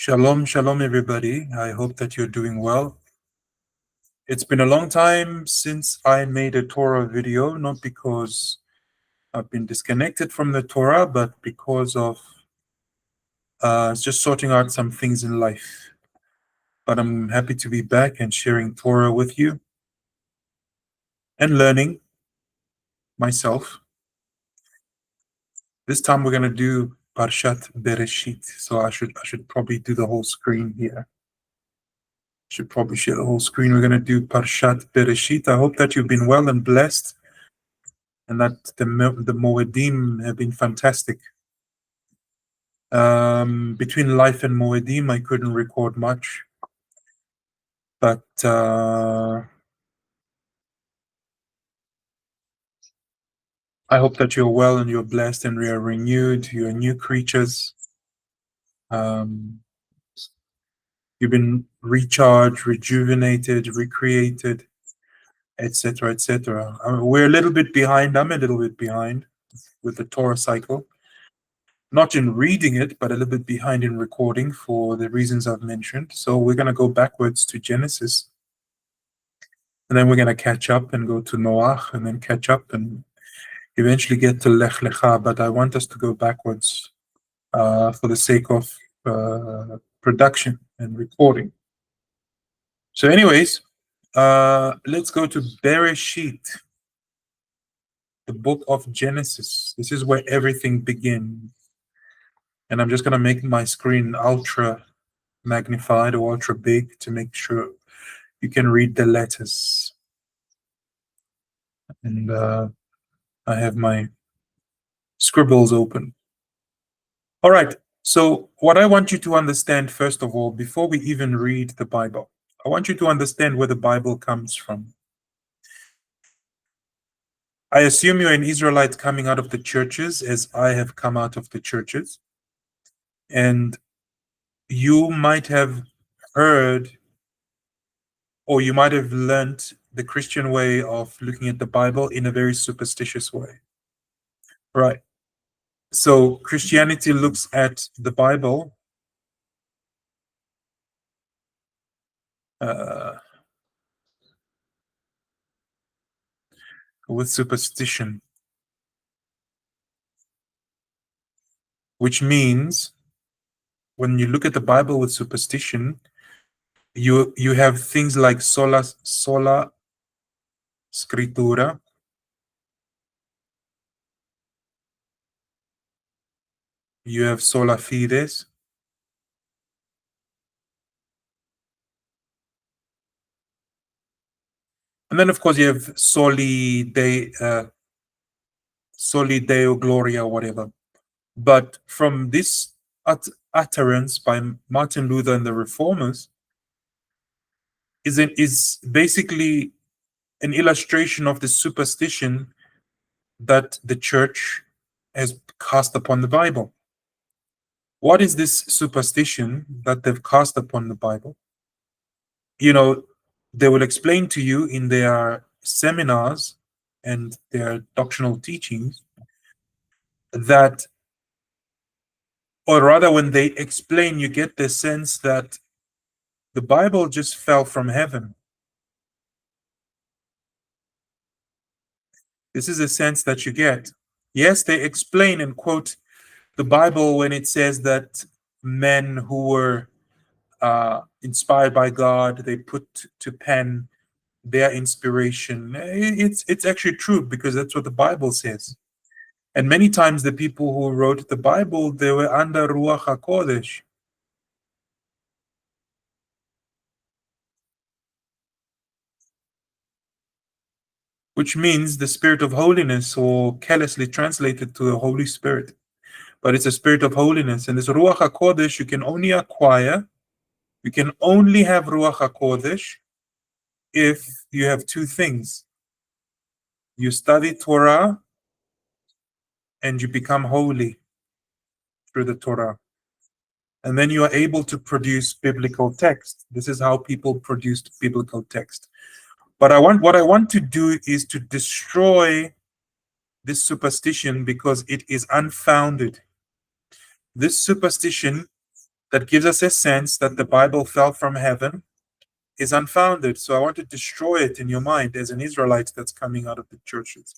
Shalom, shalom, everybody. I hope that you're doing well. It's been a long time since I made a Torah video, not because I've been disconnected from the Torah, but because of just sorting out some things in life. But I'm happy to be back and sharing Torah with you and learning myself. This time we're going to do Parshat Bereshit. So I should probably do the whole screen here. Should probably share the whole screen. We're going to do Parshat Bereshit. I hope that you've been well and blessed, and that the Moedim have been fantastic. Between life and Moedim, I couldn't record much, but I hope that you're well and you're blessed and we are renewed. You're new creatures. You've been recharged, rejuvenated, recreated, etc., etc. We're a little bit behind. I'm a little bit behind with the Torah cycle. Not in reading it, but a little bit behind in recording for the reasons I've mentioned. So we're going to go backwards to Genesis. And then we're going to catch up and go to Noach and then catch up and eventually get to Lech Lecha. But I want us to go backwards for the sake of production and recording. So anyways, let's go to Bereshit, the book of Genesis. This is where everything begins. And I'm just going to make my screen ultra magnified or ultra big to make sure you can read the letters. And I have my scribbles open. All right. So what I want you to understand, first of all, before we even read the Bible, I want you to understand where the Bible comes from. I assume you're an Israelite coming out of the churches, as I have come out of the churches. And you might have heard, or you might have learned the Christian way of looking at the Bible in a very superstitious way. Right. So Christianity looks at the Bible with superstition, which means when you look at the Bible with superstition, you have things like sola scriptura, you have sola fides, and then of course you have soli deo gloria, whatever. But from this utterance by Martin Luther and the Reformers is basically an illustration of the superstition that the church has cast upon the Bible. What is this superstition that they've cast upon the Bible? You know, they will explain to you in their seminars and their doctrinal teachings that, or rather when they explain, you get the sense that the Bible just fell from heaven. This is a sense that you get. Yes, they explain and quote the Bible when it says that men who were inspired by God, they put to pen their inspiration. It's actually true because that's what the Bible says. And many times the people who wrote the Bible, they were under Ruach HaKodesh. Which means the spirit of holiness, or carelessly translated to the Holy Spirit. But it's a spirit of holiness. And this Ruach HaKodesh you can only acquire, you can only have Ruach HaKodesh if you have two things. You study Torah and you become holy through the Torah. And then you are able to produce biblical text. This is how people produced biblical text. But what I want to do is to destroy this superstition because it is unfounded. This superstition that gives us a sense that the Bible fell from heaven is unfounded. So I want to destroy it in your mind as an Israelite that's coming out of the churches.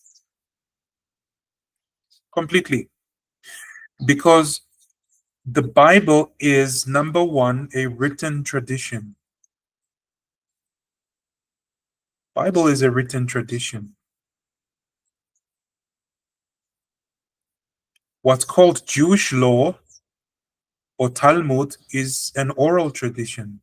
Completely. Because the Bible is, number one, a written tradition. Bible is a written tradition. What's called Jewish law or Talmud is an oral tradition.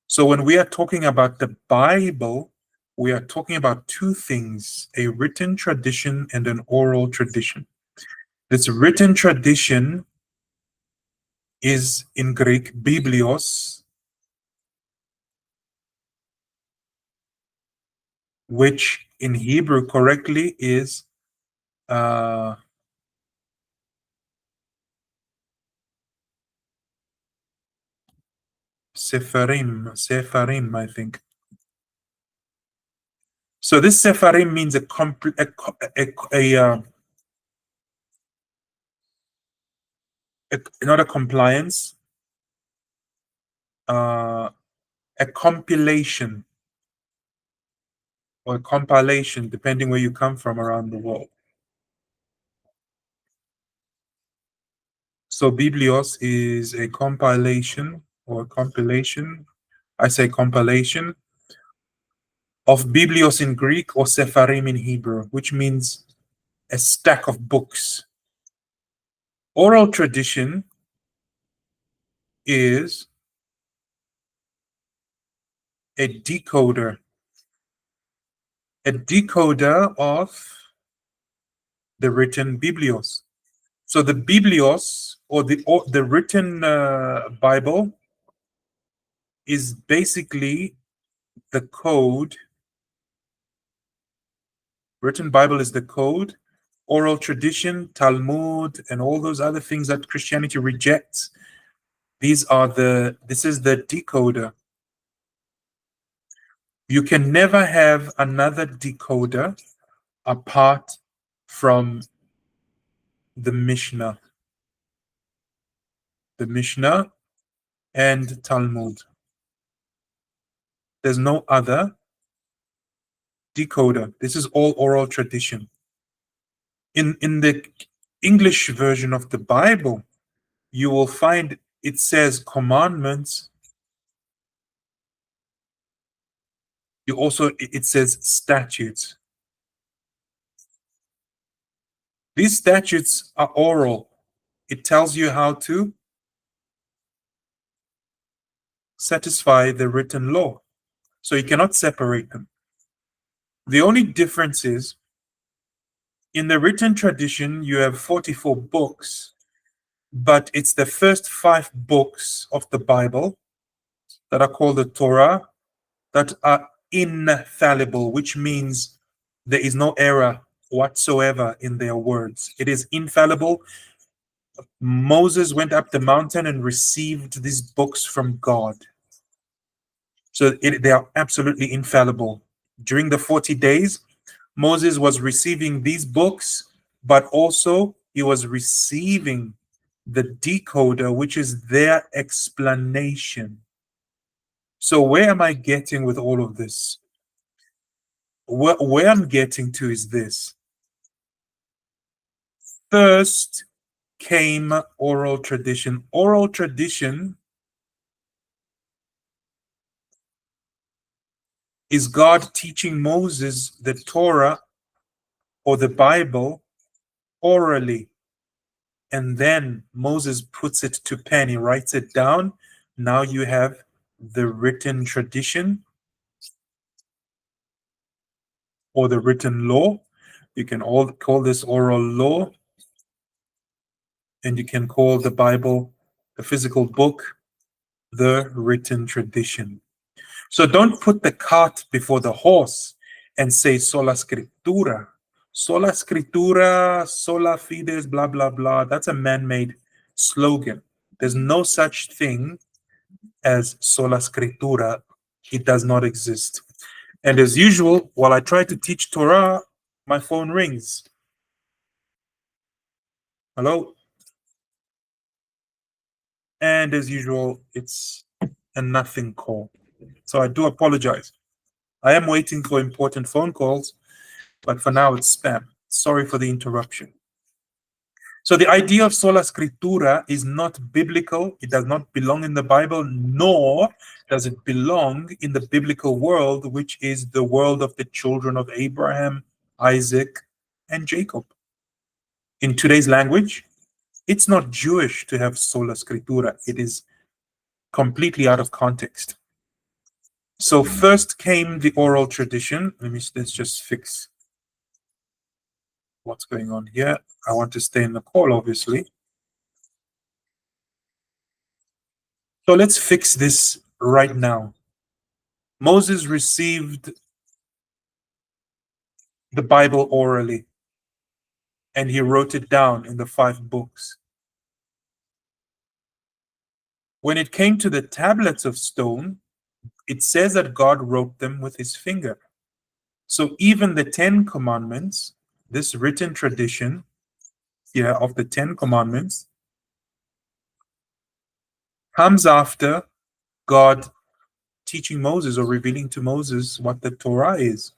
So when we are talking about the Bible, we are talking about two things, a written tradition and an oral tradition. This written tradition is in Greek biblios, which in Hebrew correctly is Sepharim, I think. So this Sepharim means not a compliance, a compilation or a compilation, depending where you come from around the world. So biblios is a compilation or compilation. I say compilation of biblios in Greek or Sepharim in Hebrew, which means a stack of books. Oral tradition is a decoder of the written biblios. So the biblios or the written Bible is basically the code. Written Bible is the code. Oral tradition, Talmud, and all those other things that Christianity rejects. This is the decoder. You can never have another decoder apart from the Mishnah. The Mishnah and Talmud. There's no other decoder. This is all oral tradition. In the English version of the Bible, you will find it says commandments. It says statutes. These statutes are oral. It tells you how to satisfy the written law. So you cannot separate them. The only difference is in the written tradition, you have 44 books, but it's the first 5 books of the Bible that are called the Torah that are infallible, which means there is no error whatsoever in their words. It is infallible. Moses went up the mountain and received these books from God. So they are absolutely infallible. During the 40 days, Moses was receiving these books, but also he was receiving the decoder, which is their explanation. So where am I getting with all of this? Where I'm getting to is this. First came oral tradition. Oral tradition is God teaching Moses the Torah or the Bible orally. And then Moses puts it to pen, he writes it down. Now you have the written tradition or the written law. You can all call this oral law, and you can call the Bible, the physical book, the written tradition. So don't put the cart before the horse and say sola scriptura. Sola scriptura, sola fides, blah, blah, blah. That's a man-made slogan. There's no such thing as sola scriptura. It does not exist. And as usual, while I try to teach Torah, my phone rings. Hello? And as usual, it's a nothing call. So I do apologize. I am waiting for important phone calls, but for now it's spam. Sorry for the interruption. So the idea of sola scriptura is not biblical. It does not belong in the Bible, nor does it belong in the biblical world, which is the world of the children of Abraham, Isaac, and Jacob. In today's language, it's not Jewish to have sola scriptura. It is completely out of context. So first came the oral tradition. Let's just fix what's going on here. I want to stay in the call, obviously. So let's fix this right now. Moses received the Bible orally, and he wrote it down in the 5 books. When it came to the tablets of stone, it says that God wrote them with his finger. So even the 10 Commandments, this written tradition here of the 10 Commandments, comes after God teaching Moses or revealing to Moses what the Torah is.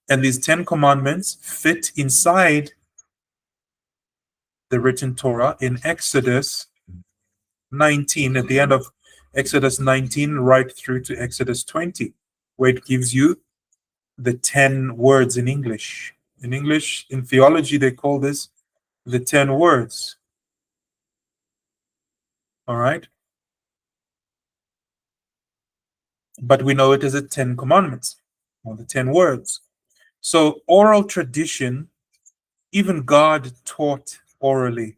And these 10 Commandments fit inside the written Torah in Exodus 19, at the end of Exodus 19, right through to Exodus 20, where it gives you the 10 words in English. In English, in theology, they call this the 10 words. All right? But we know it as the 10 Commandments, or the 10 words. So, oral tradition, even God taught orally.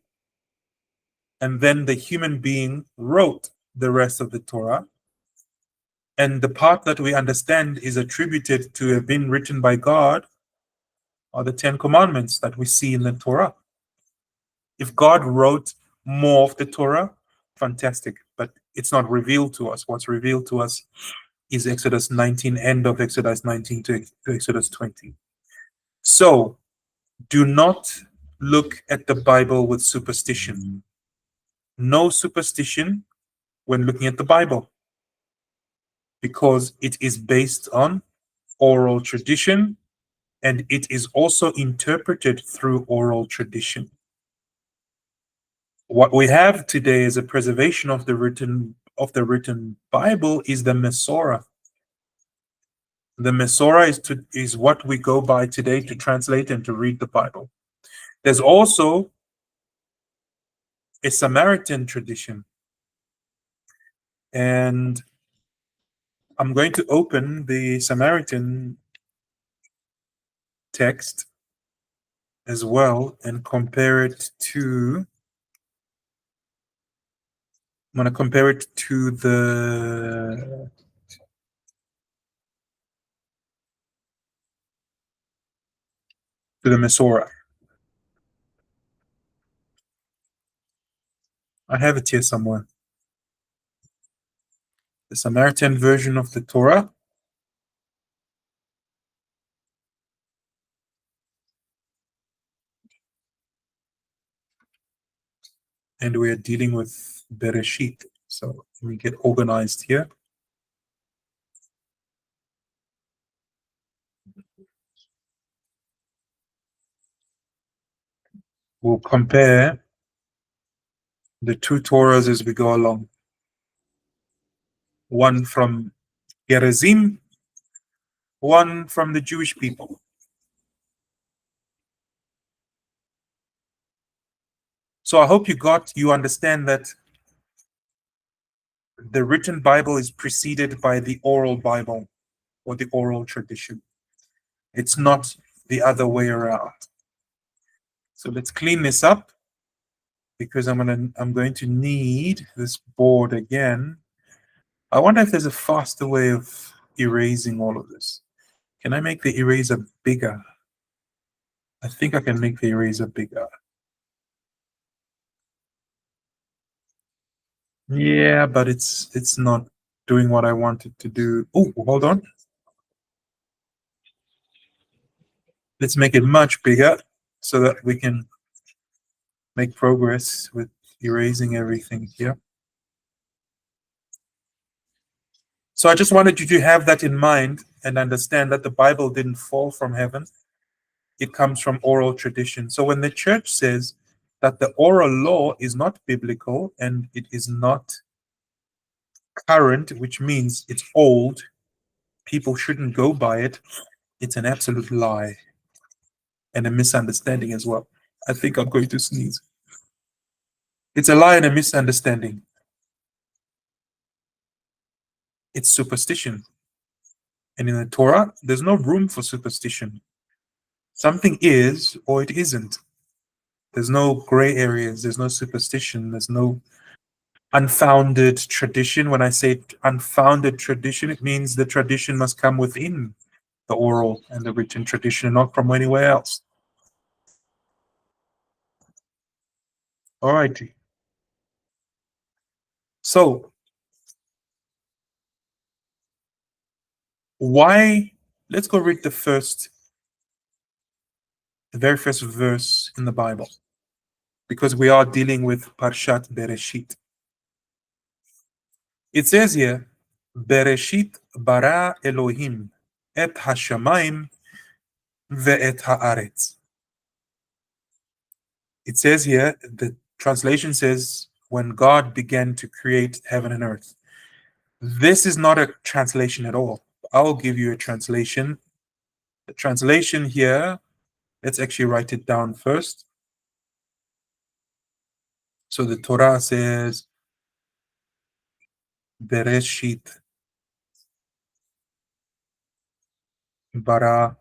And then the human being wrote the rest of the Torah. And the part that we understand is attributed to have been written by God are the 10 Commandments that we see in the Torah. If God wrote more of the Torah, fantastic, but it's not revealed to us. What's revealed to us is Exodus 19, end of Exodus 19 to Exodus 20. So do not look at the Bible with superstition. No superstition when looking at the Bible, because it is based on oral tradition, and it is also interpreted through oral tradition. What we have today as a preservation of the written Bible is the Masorah. The Masorah is what we go by today to translate and to read the Bible. There's also a Samaritan tradition, and I'm going to open the Samaritan text as well and compare it to. I'm going to compare it to the Masorah. I have it here somewhere. The Samaritan version of the Torah. And we are dealing with Bereshit. So let me get organized here. We'll compare the 2 Torahs as we go along. One from Gerizim, one from the Jewish people. So I hope you understand that the written Bible is preceded by the oral Bible or the oral tradition. It's not the other way around. So let's clean this up, because I'm going to need this board again. I wonder if there's a faster way of erasing all of this. Can I make the eraser bigger? I think I can make the eraser bigger. Yeah, but it's not doing what I wanted to do. Oh, hold on. Let's make it much bigger so that we can make progress with erasing everything here. So I just wanted you to have that in mind and understand that the Bible didn't fall from heaven. It comes from oral tradition. So when the church says that the oral law is not biblical and it is not current, which means it's old, people shouldn't go by it, it's an absolute lie and a misunderstanding as well. I think I'm going to sneeze. It's a lie and a misunderstanding. It's superstition. And in the Torah, there's no room for superstition. Something is or it isn't. There's no gray areas. There's no superstition. There's no unfounded tradition. When I say unfounded tradition, it means the tradition must come within the oral and the written tradition, not from anywhere else. All righty. So, why? Let's go read the very first verse in the Bible, because we are dealing with Parshat Bereshit. It says here, Bereshit bara Elohim et hashamayim ve'et haaretz. It says here, the translation says, when God began to create heaven and earth. This is not a translation at all. I'll give you a translation. The translation here, let's actually write it down first. So the Torah says, Bereshit bara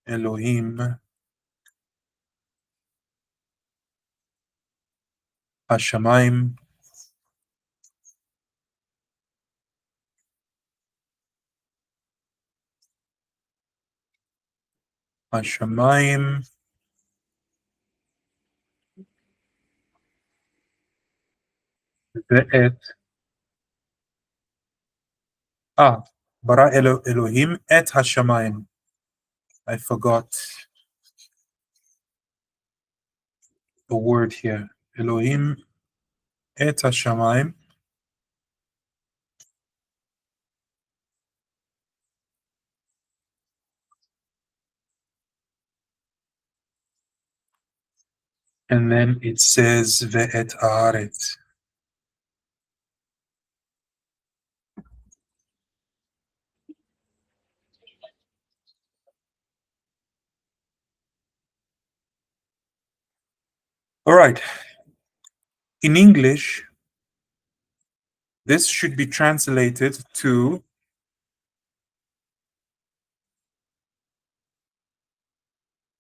Elohim hashamayim hashamayim ve'et bara Elohim et hashamayim. I forgot the word here. Elohim et hashamayim. And then it says ve'et haaretz. All right. In English, this should be translated to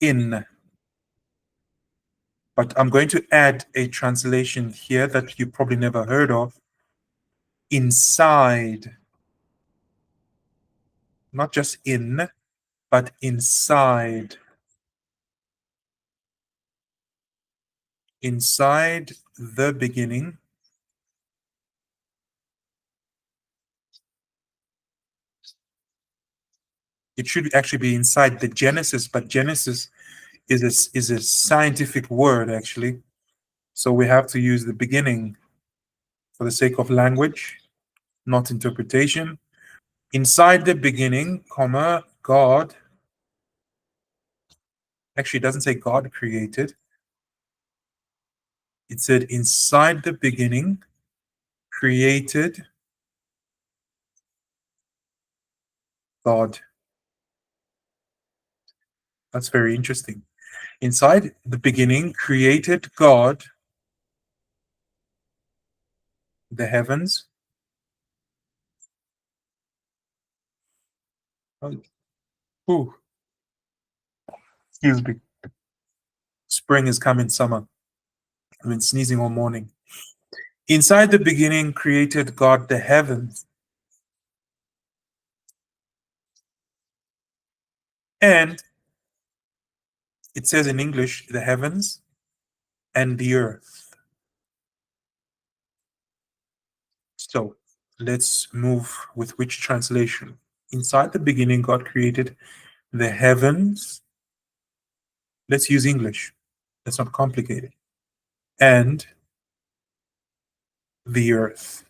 in. But I'm going to add a translation here that you probably never heard of. Inside. Not just in, but inside. Inside the beginning. It should actually be inside the Genesis, but Genesis is a scientific word, actually. So we have to use the beginning for the sake of language, not interpretation. Inside the beginning, comma, God. Actually, it doesn't say God created. It said inside the beginning, created God. That's very interesting. Inside the beginning, created God the heavens. Oh, excuse me. Spring is coming, summer. I've been sneezing all morning. Inside the beginning, created God the heavens. And it says in English, the heavens and the earth. So let's move with which translation? Inside the beginning, God created the heavens. Let's use English. Let's not complicate it. And the earth.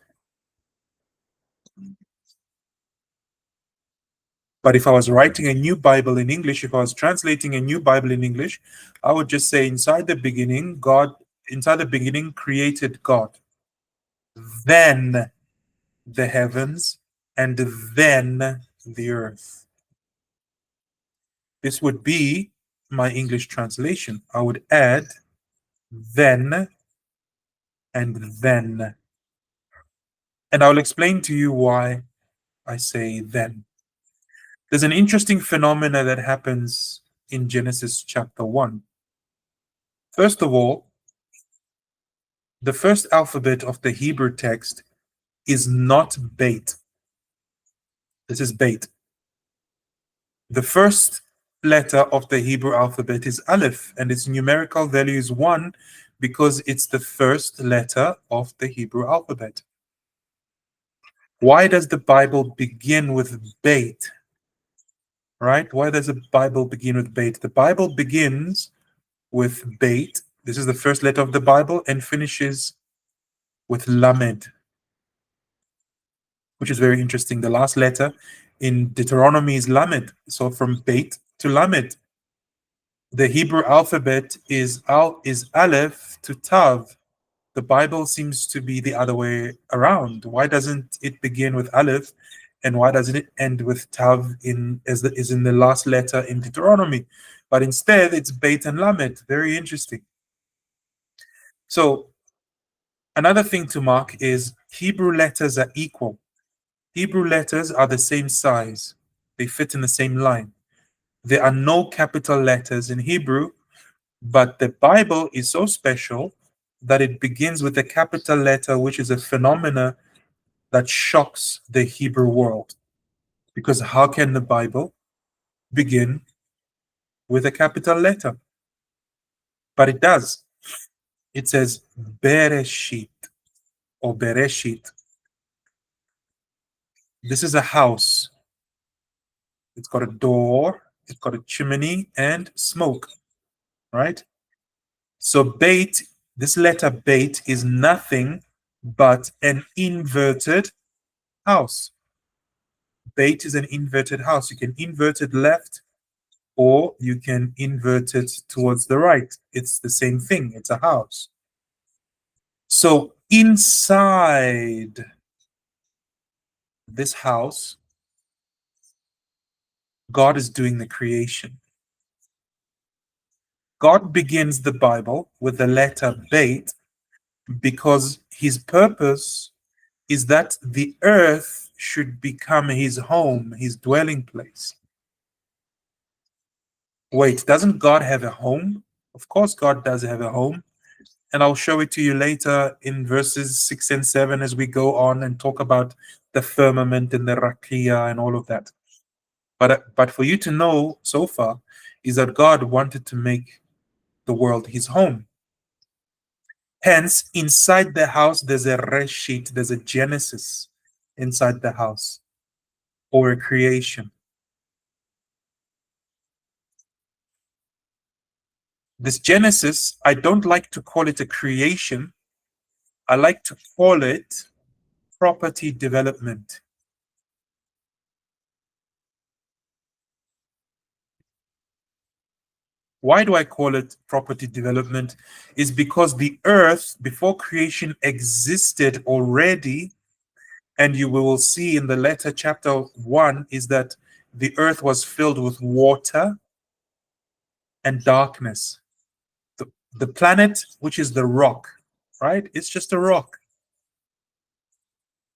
But if I was writing a new Bible in English, if I was translating a new Bible in English, I would just say inside the beginning created God. Then the heavens, and then the earth. This would be my English translation. I would add then and then. And I'll explain to you why I say then. There's an interesting phenomena that happens in Genesis chapter 1. First of all, the first alphabet of the Hebrew text is not bait. This is bait. The first letter of the Hebrew alphabet is Aleph, and its numerical value is 1 because it's the first letter of the Hebrew alphabet. Why does the Bible begin with bait? Right? Why does the Bible begin with bait? The Bible begins with bait. This is the first letter of the Bible, and finishes with Lamed, which is very interesting. The last letter in Deuteronomy is Lamed. So from bait to Lamed. The Hebrew alphabet is Aleph to Tav. The Bible seems to be the other way around. Why doesn't it begin with Aleph, and why doesn't it end with Tav is in the last letter in Deuteronomy? But instead, it's Beit and Lamed. Very interesting. So another thing to mark is Hebrew letters are equal. Hebrew letters are the same size. They fit in the same line. There are no capital letters in Hebrew, but the Bible is so special that it begins with a capital letter, which is a phenomena that shocks the Hebrew world. Because how can the Bible begin with a capital letter? But it does. It says Bereshit or Bereshit. This is a house. It's got a door, it's got a chimney and smoke, right? So bait, this letter bait is nothing but an inverted house. Bait is an inverted house. You can invert it left or you can invert it towards the right. It's the same thing. It's a house. So inside this house, God is doing the creation. God begins the Bible with the letter bait because his purpose is that the earth should become his home, his dwelling place. Wait, doesn't God have a home? Of course, God does have a home. And I'll show it to you later in verses 6 and 7 as we go on and talk about the firmament and the rakia and all of that. But for you to know so far is that God wanted to make the world his home. Hence, inside the house, there's a reshit, there's a genesis inside the house, or a creation. This genesis, I don't like to call it a creation. I like to call it property development. Why do I call it property development? Is because the earth before creation existed already, and you will see in the letter chapter 1 is that the earth was filled with water and darkness. The planet, which is the rock, right? It's just a rock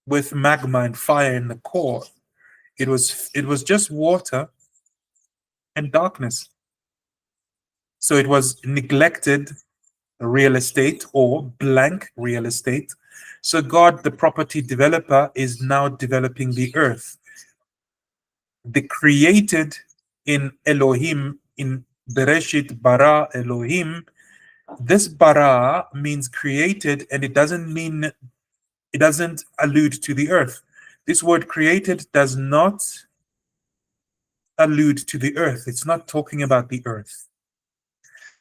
with magma and fire in the core. It was just water and darkness. So it was neglected real estate or blank real estate. So God, the property developer, is now developing the earth. The created in Elohim, in Bereshit bara Elohim, this bara means created, and it doesn't allude to the earth. This word created does not allude to the earth. It's not talking about the earth.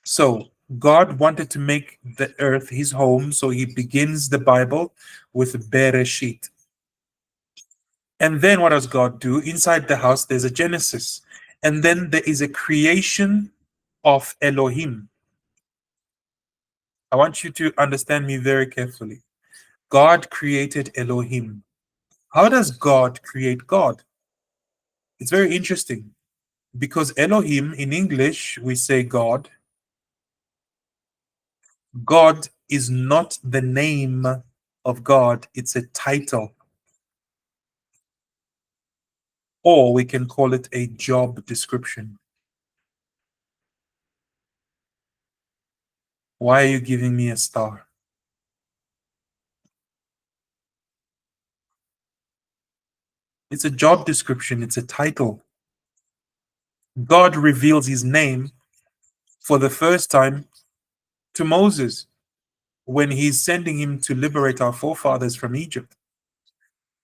So God wanted to make the earth his home, so he begins the Bible with Bereshit. And then what does God do? Inside the house, there's a Genesis. And then there is a creation of Elohim. I want you to understand me very carefully. God created Elohim. How does God create God? It's very interesting because Elohim in English, we say God. God is not the name of God, it's a title. Or we can call it a job description. Why are you giving me a star? It's a job description, it's a title. God reveals his name for the first time to Moses when he's sending him to liberate our forefathers from Egypt.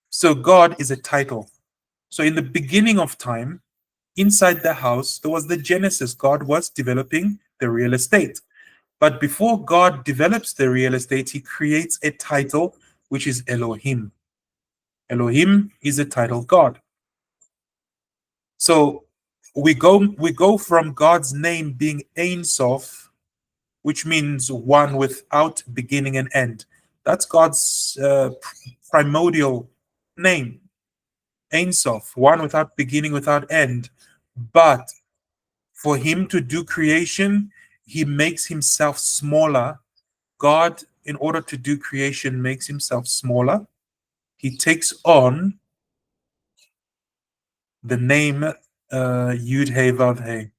So God is a title. So in the beginning of time, inside the house, there was the Genesis. God was developing the real estate. But before God develops the real estate, he creates a title, which is Elohim. Elohim is a title God. So we go from God's name being Ein Sof, which means one without beginning and end. That's God's primordial name, Ein Sof, one without beginning, without end. But for him to do creation, he makes himself smaller. God, in order to do creation, makes himself smaller. He takes on the name Yud He Vav He.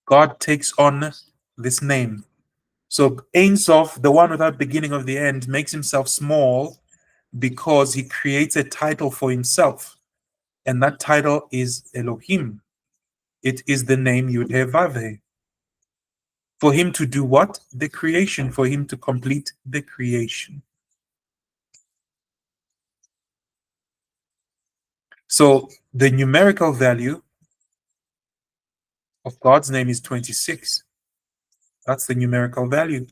God takes on this name. So Ein Sof, the one without beginning of the end, makes himself small because he creates a title for himself. And that title is Elohim. It is the name Yud He Vav He. For him to do what? The creation, for him to complete the creation. So the numerical value of God's name is 26. That's the numerical value.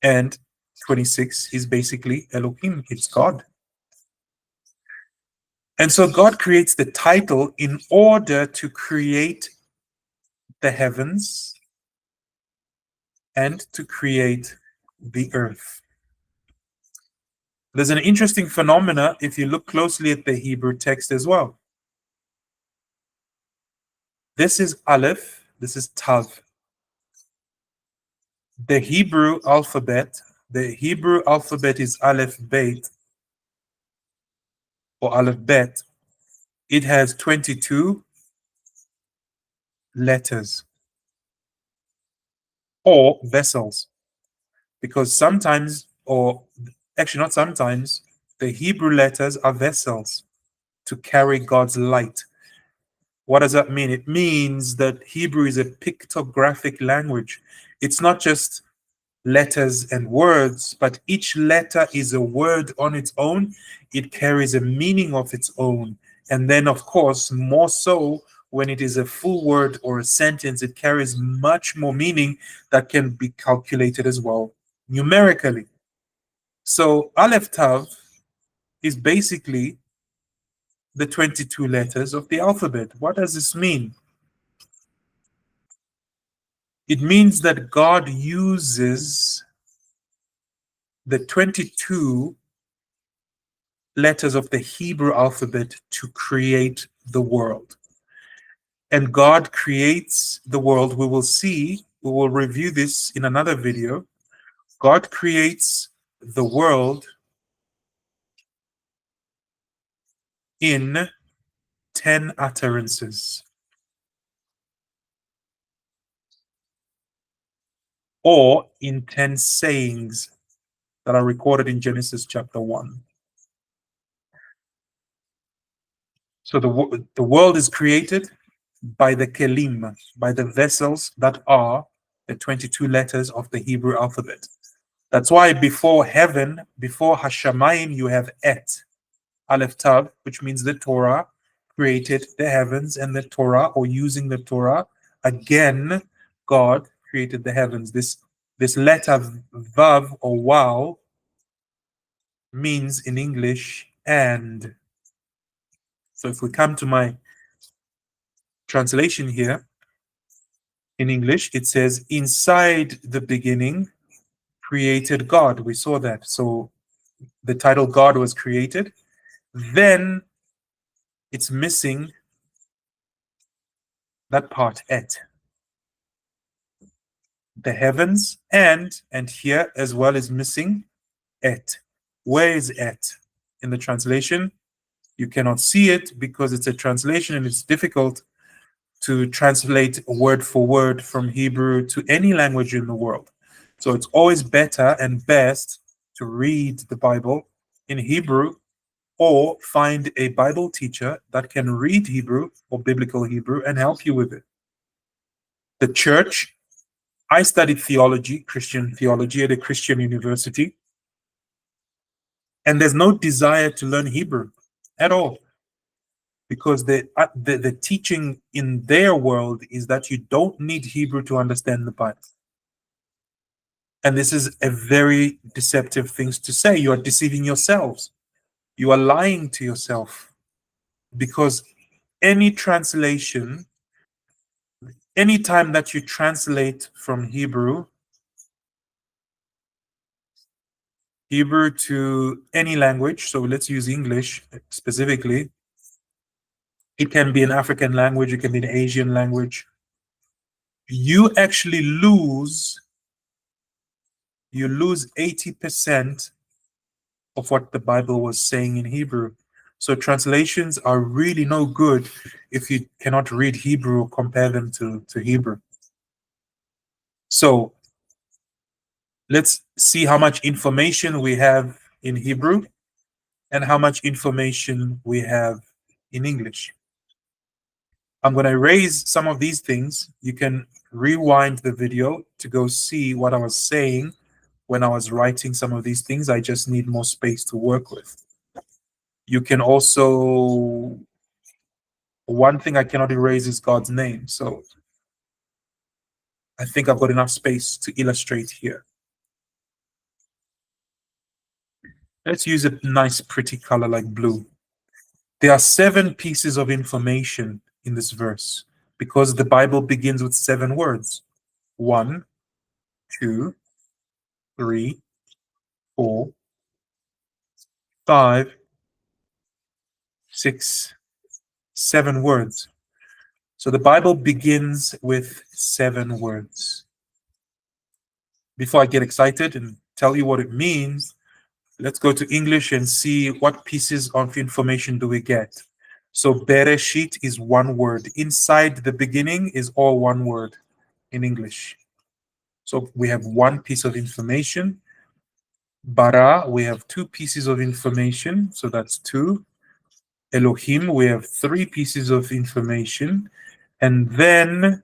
And 26 is basically Elohim, it's God. And so God creates the title in order to create the heavens and to create the earth. There's an interesting phenomena if you look closely at the Hebrew text as well. This is Aleph, this is Tav. The Hebrew alphabet is Aleph Bet or Aleph Bet. It has 22 letters or vessels, because sometimes, or actually not sometimes, the Hebrew letters are vessels to carry God's light. What does that mean? It means that Hebrew is a pictographic language. It's not just letters and words, but each letter is a word on its own. It carries a meaning of its own. And then, of course, more so when it is a full word or a sentence, it carries much more meaning that can be calculated as well numerically. So Aleph Tav is basically the 22 letters of the alphabet. What does this mean? It means that God uses the 22 letters of the Hebrew alphabet to create the world. And God creates the world. We will review this in another video. God creates the world in 10 utterances, or in 10 sayings that are recorded in Genesis chapter 1. So the world is created by the kelim, by the vessels that are the 22 letters of the Hebrew alphabet. That's why before heaven, before Hashamayim, you have Et, Aleph Tav, which means the Torah created the heavens, and the Torah, or using the Torah, again, God created the heavens. This letter Vav or Wow means in English and. So if we come to my translation here, in English, it says, inside the beginning created God. We saw that. So the title God was created. Then it's missing that part, Et. The heavens and here as well is missing Et. Where is Et? In the translation, you cannot see it because it's a translation and it's difficult to translate word for word from Hebrew to any language in the world. So it's always better and best to read the Bible in Hebrew or find a Bible teacher that can read Hebrew or biblical Hebrew and help you with it. The church, I studied theology, Christian theology at a Christian university, and there's no desire to learn Hebrew at all, because the teaching in their world is that you don't need Hebrew to understand the Bible. And this is a very deceptive thing to say. You are deceiving yourselves. You are lying to yourself, because any translation, anytime that you translate from Hebrew to any language, so let's use English specifically, it can be an African language, it can be an Asian language, you actually lose 80% of what the Bible was saying in Hebrew. So translations are really no good if you cannot read Hebrew or compare them to Hebrew. So let's see how much information we have in Hebrew and how much information we have in English. I'm going to erase some of these things. You can rewind the video to go see what I was saying when I was writing some of these things. I just need more space to work with. You can also, one thing I cannot erase is God's name. So I think I've got enough space to illustrate here. Let's use a nice, pretty color like blue. There are 7 pieces of information in this verse because the Bible begins with 7 words. 1, 2, 3, 4, 5, 6, 7 words. So the Bible begins with 7 words. Before I get excited and tell you what it means, let's go to English and see what pieces of information do we get. So Bereshit is 1 word. Inside the beginning is all 1 word in English. So we have 1 piece of information. Bara, we have 2 pieces of information. So that's 2. Elohim, we have 3 pieces of information. And then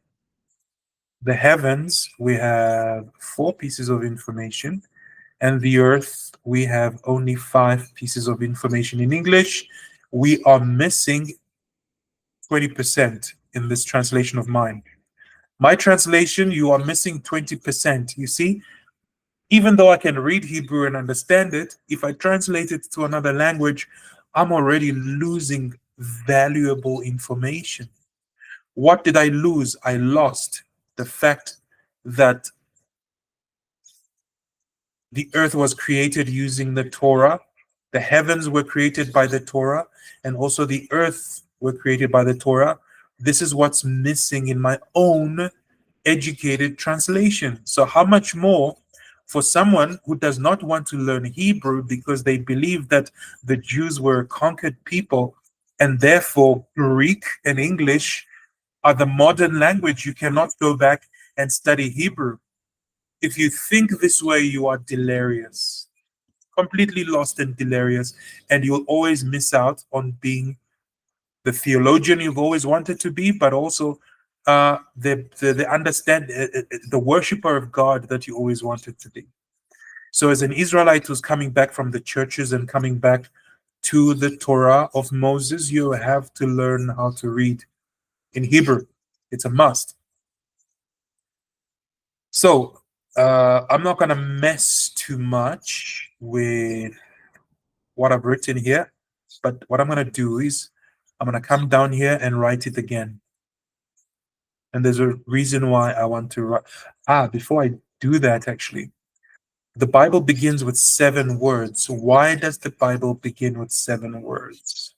the heavens, we have 4 pieces of information. And the earth, we have only 5 pieces of information. In English, we are missing 20% in this translation of mine. My translation, you are missing 20%. You see, even though I can read Hebrew and understand it, if I translate it to another language, I'm already losing valuable information. What did I lose? I lost the fact that the earth was created using the Torah, the heavens were created by the Torah, and also the earth were created by the Torah. This is what's missing in my own educated translation. So how much more for someone who does not want to learn Hebrew because they believe that the Jews were a conquered people and therefore Greek and English are the modern language. You cannot go back and study Hebrew. If you think this way, you are delirious, completely lost and delirious, and you'll always miss out on being the theologian you've always wanted to be, but also the worshiper of God that you always wanted to be. So, as an Israelite who's coming back from the churches and coming back to the Torah of Moses, you have to learn how to read in Hebrew. It's a must. So, I'm not going to mess too much with what I've written here, but what I'm going to do is I'm going to come down here and write it again. And there's a reason why I want to write. Before I do that, actually, the Bible begins with 7 words. Why does the Bible begin with 7 words?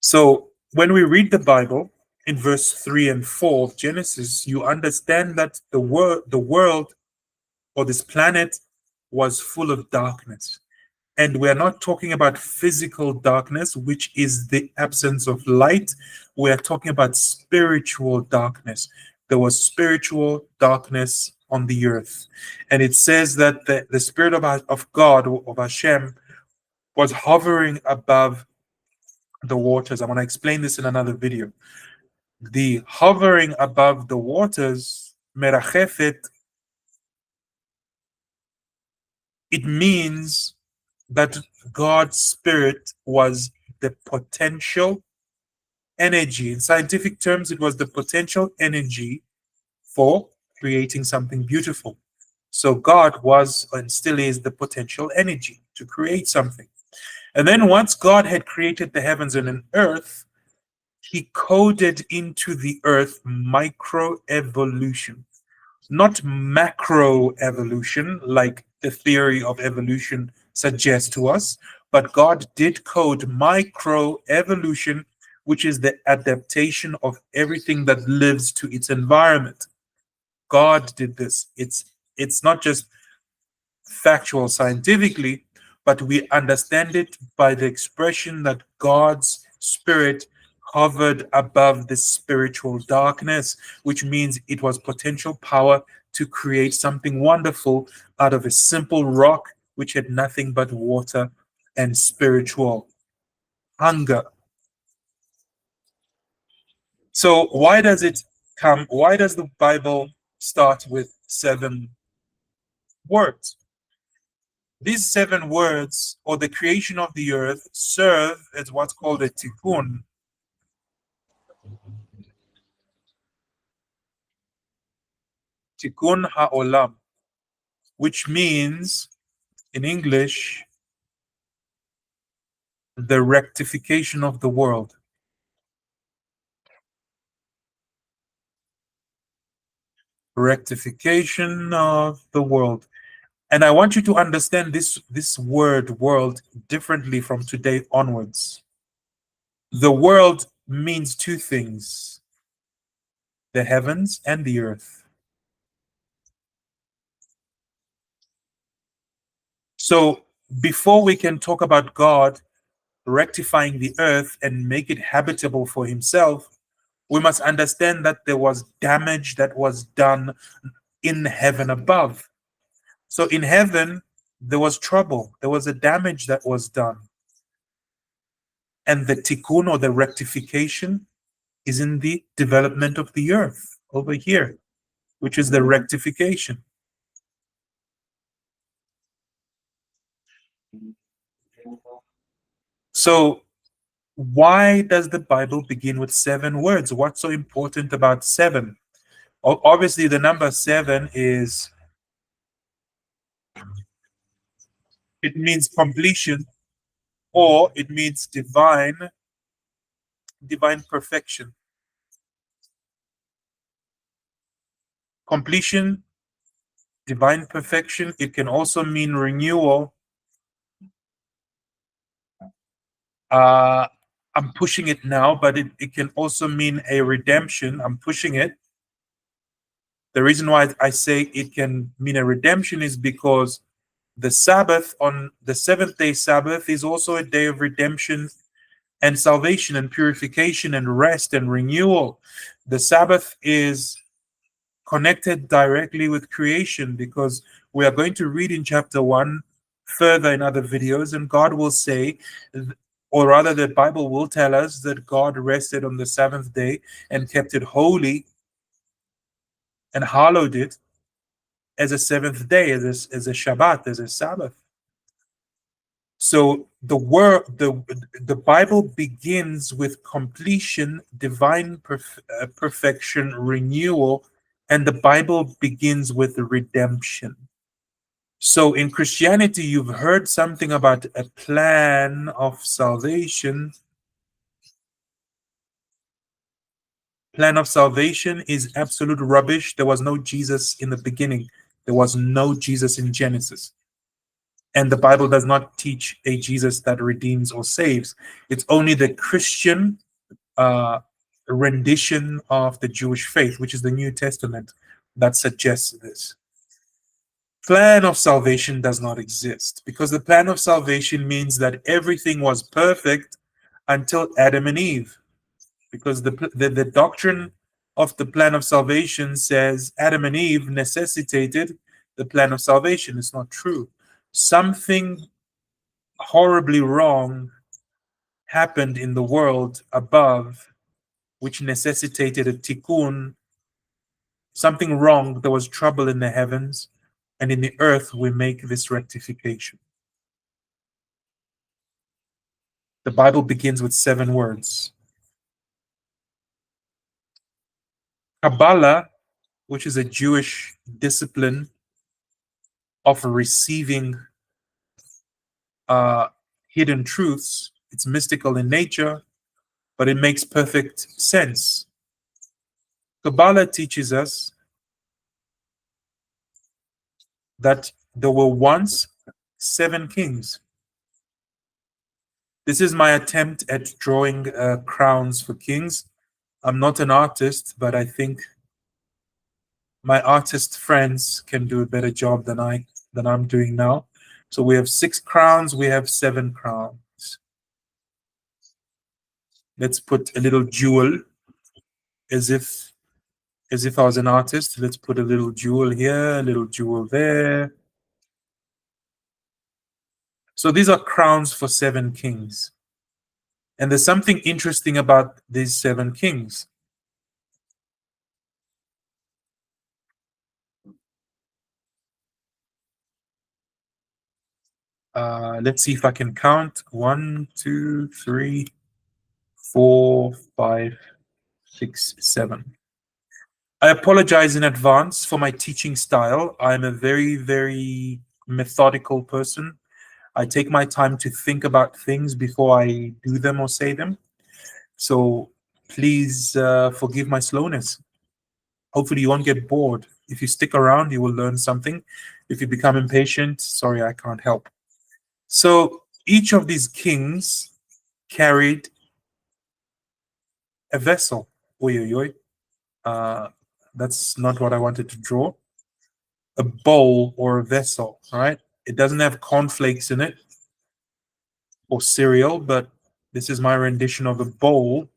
So when we read the Bible in verse 3 and 4 of Genesis, you understand that the world or this planet was full of darkness. And we're not talking about physical darkness, which is the absence of light. We're talking about spiritual darkness. There was spiritual darkness on the earth. And it says that the Spirit of God, of Hashem, was hovering above the waters. I'm going to explain this in another video. The hovering above the waters, merachefet, it means that God's Spirit was the potential energy. In scientific terms, it was the potential energy for creating something beautiful. So God was and still is the potential energy to create something. And then once God had created the heavens and an earth, he coded into the earth microevolution, not macro evolution like the theory of evolution suggests to us, but God did code microevolution, which is the adaptation of everything that lives to its environment. God did this. It's not just factual scientifically, but we understand it by the expression that God's Spirit hovered above the spiritual darkness, which means it was potential power to create something wonderful out of a simple rock which had nothing but water and spiritual hunger. So why does the Bible start with 7 words? These 7 words, or the creation of the earth, serve as what's called a tikkun. Tikkun ha'olam, which means, in English, the rectification of the world. Rectification of the world. And I want you to understand this word world differently from today onwards. The world means 2 things: the heavens and the earth. So before we can talk about God rectifying the earth and make it habitable for himself, we must understand that there was damage that was done in heaven above. So in heaven, there was trouble. There was a damage that was done. And the tikkun, or the rectification, is in the development of the earth over here, which is the rectification. So why does the Bible begin with 7 words? What's so important about 7? Obviously, the number 7 it means completion, or it means divine perfection. Completion, divine perfection. It can also mean renewal. I'm pushing it now, but it can also mean a redemption. I'm pushing it. The reason why I say it can mean a redemption is because the Sabbath, on the 7th-day Sabbath, is also a day of redemption and salvation and purification and rest and renewal. The Sabbath is connected directly with creation, because we are going to read in chapter 1 further in other videos, and God will say, or rather the Bible will tell us, that God rested on the 7th day and kept it holy and hallowed it. as a seventh day, as a Shabbat, as a Sabbath. So the Bible begins with completion, divine perfection, renewal, and the Bible begins with redemption. So in Christianity, you've heard something about a plan of salvation. Plan of salvation is absolute rubbish. There was no Jesus in the beginning. There was no Jesus in Genesis. And the Bible does not teach a Jesus that redeems or saves. It's only the Christian rendition of the Jewish faith, which is the New Testament, that suggests this. Plan of salvation does not exist, because the plan of salvation means that everything was perfect until Adam and Eve. Because the doctrine of the plan of salvation says Adam and Eve necessitated the plan of salvation. It's not true. Something horribly wrong happened in the world above, which necessitated a tikkun. Something wrong. There was trouble in the heavens, and in the earth we make this rectification. The Bible begins with 7 words. Kabbalah, which is a Jewish discipline of receiving hidden truths. It's mystical in nature, but it makes perfect sense. Kabbalah teaches us that there were once 7 kings. This is my attempt at drawing crowns for kings. I'm not an artist, but I think my artist friends can do a better job than I'm doing now. So we have 6 crowns, we have 7 crowns. Let's put a little jewel, as if I was an artist. Let's put a little jewel here, a little jewel there. So these are crowns for 7 kings. And there's something interesting about these 7 kings. Let's see if I can count. 1, 2, 3, 4, 5, 6, 7. I apologize in advance for my teaching style. I'm a very, very methodical person. I take my time to think about things before I do them or say them. So please forgive my slowness. Hopefully you won't get bored. If you stick around, you will learn something. If you become impatient, sorry, I can't help. So each of these kings carried a vessel. Oy, oy, oy. That's not what I wanted to draw. A bowl or a vessel, right? It doesn't have cornflakes in it or cereal, but this is my rendition of a bowl,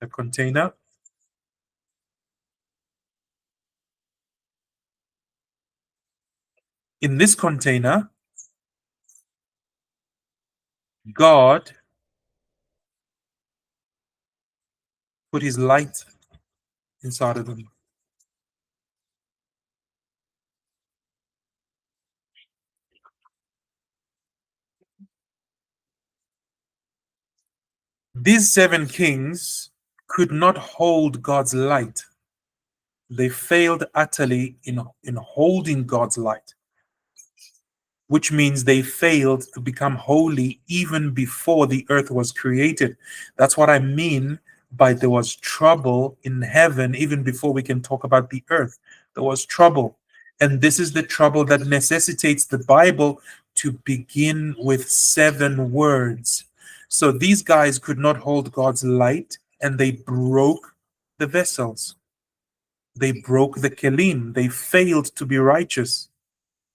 a container. In this container, God put his light inside of them. These 7 kings could not hold God's light. They failed utterly in holding God's light, which means they failed to become holy even before the earth was created. That's what I mean by there was trouble in heaven even before we can talk about the earth. There was trouble. And this is the trouble that necessitates the Bible to begin with 7 words. So these guys could not hold God's light, and they broke the vessels. They broke the kelim. They failed to be righteous.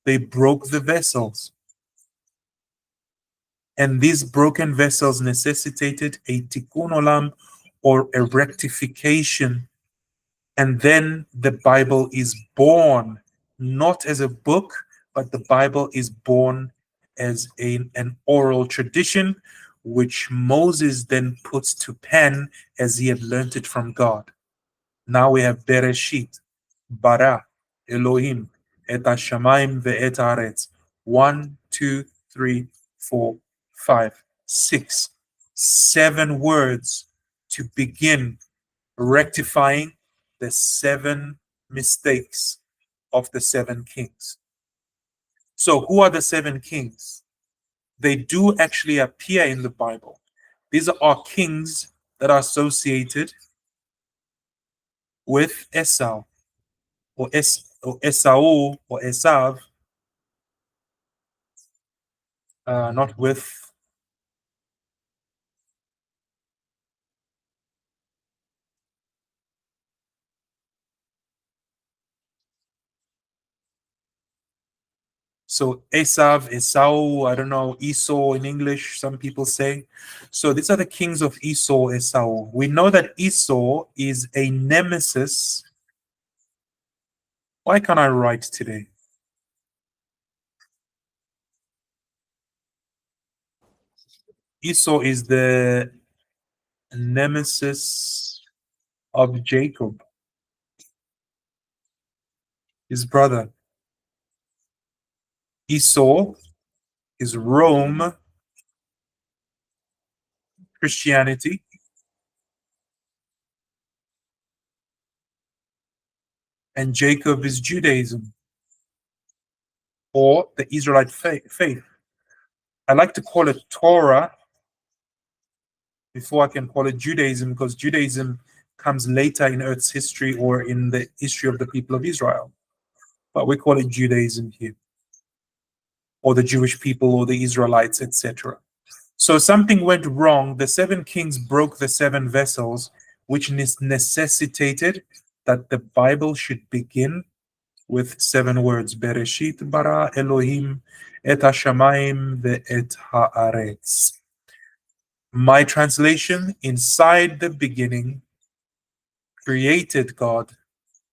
They broke the vessels. And these broken vessels necessitated a tikkun olam, or a rectification. And then the Bible is born, not as a book, but the Bible is born as an oral tradition, which Moses then puts to pen as he had learnt it from God. Now we have Bereshit, bara, Elohim, et hashamayim ve'et haaretz. 1, 2, 3, 4, 5, 6, 7 words to begin rectifying the 7 mistakes of the 7 kings. So, who are the 7 kings? They do actually appear in the Bible. These are kings that are associated with Esau or Esau or Esav, not with. So Esav, Esau, I don't know, Esau in English, some people say. So these are the kings of Esau, Esau. We know that Esau is a nemesis. Why can't I write today? Esau is the nemesis of Jacob, his brother. Esau is Rome, Christianity, and Jacob is Judaism or the Israelite faith. I like to call it Torah before I can call it Judaism, because Judaism comes later in Earth's history or in the history of the people of Israel. But we call it Judaism here, or the Jewish people, or the Israelites, etc. So something went wrong. The 7 kings broke the 7 vessels, which necessitated that the Bible should begin with 7 words: Bereshit bara Elohim et hashamayim ve'et haaretz. My translation: inside the beginning created God,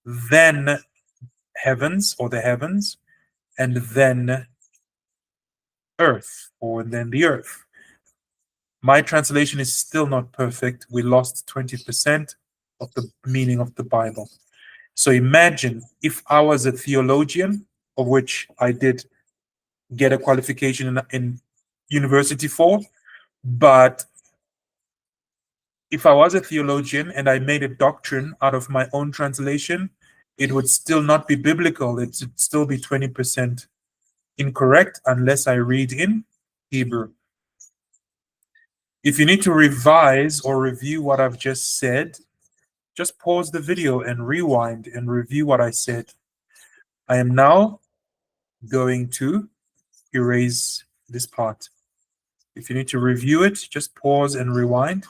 then heavens, or the heavens, and then earth, or then the earth. My translation is still not perfect. We lost 20% of the meaning of the Bible. So imagine if I was a theologian, of which I did get a qualification in university for, but if I was a theologian and I made a doctrine out of my own translation, it would still not be biblical. It would still be 20% incorrect unless I read in Hebrew. If you need to revise or review what I've just said, just pause the video and rewind and review what I said. I am now going to erase this part. If you need to review it, just pause and rewind.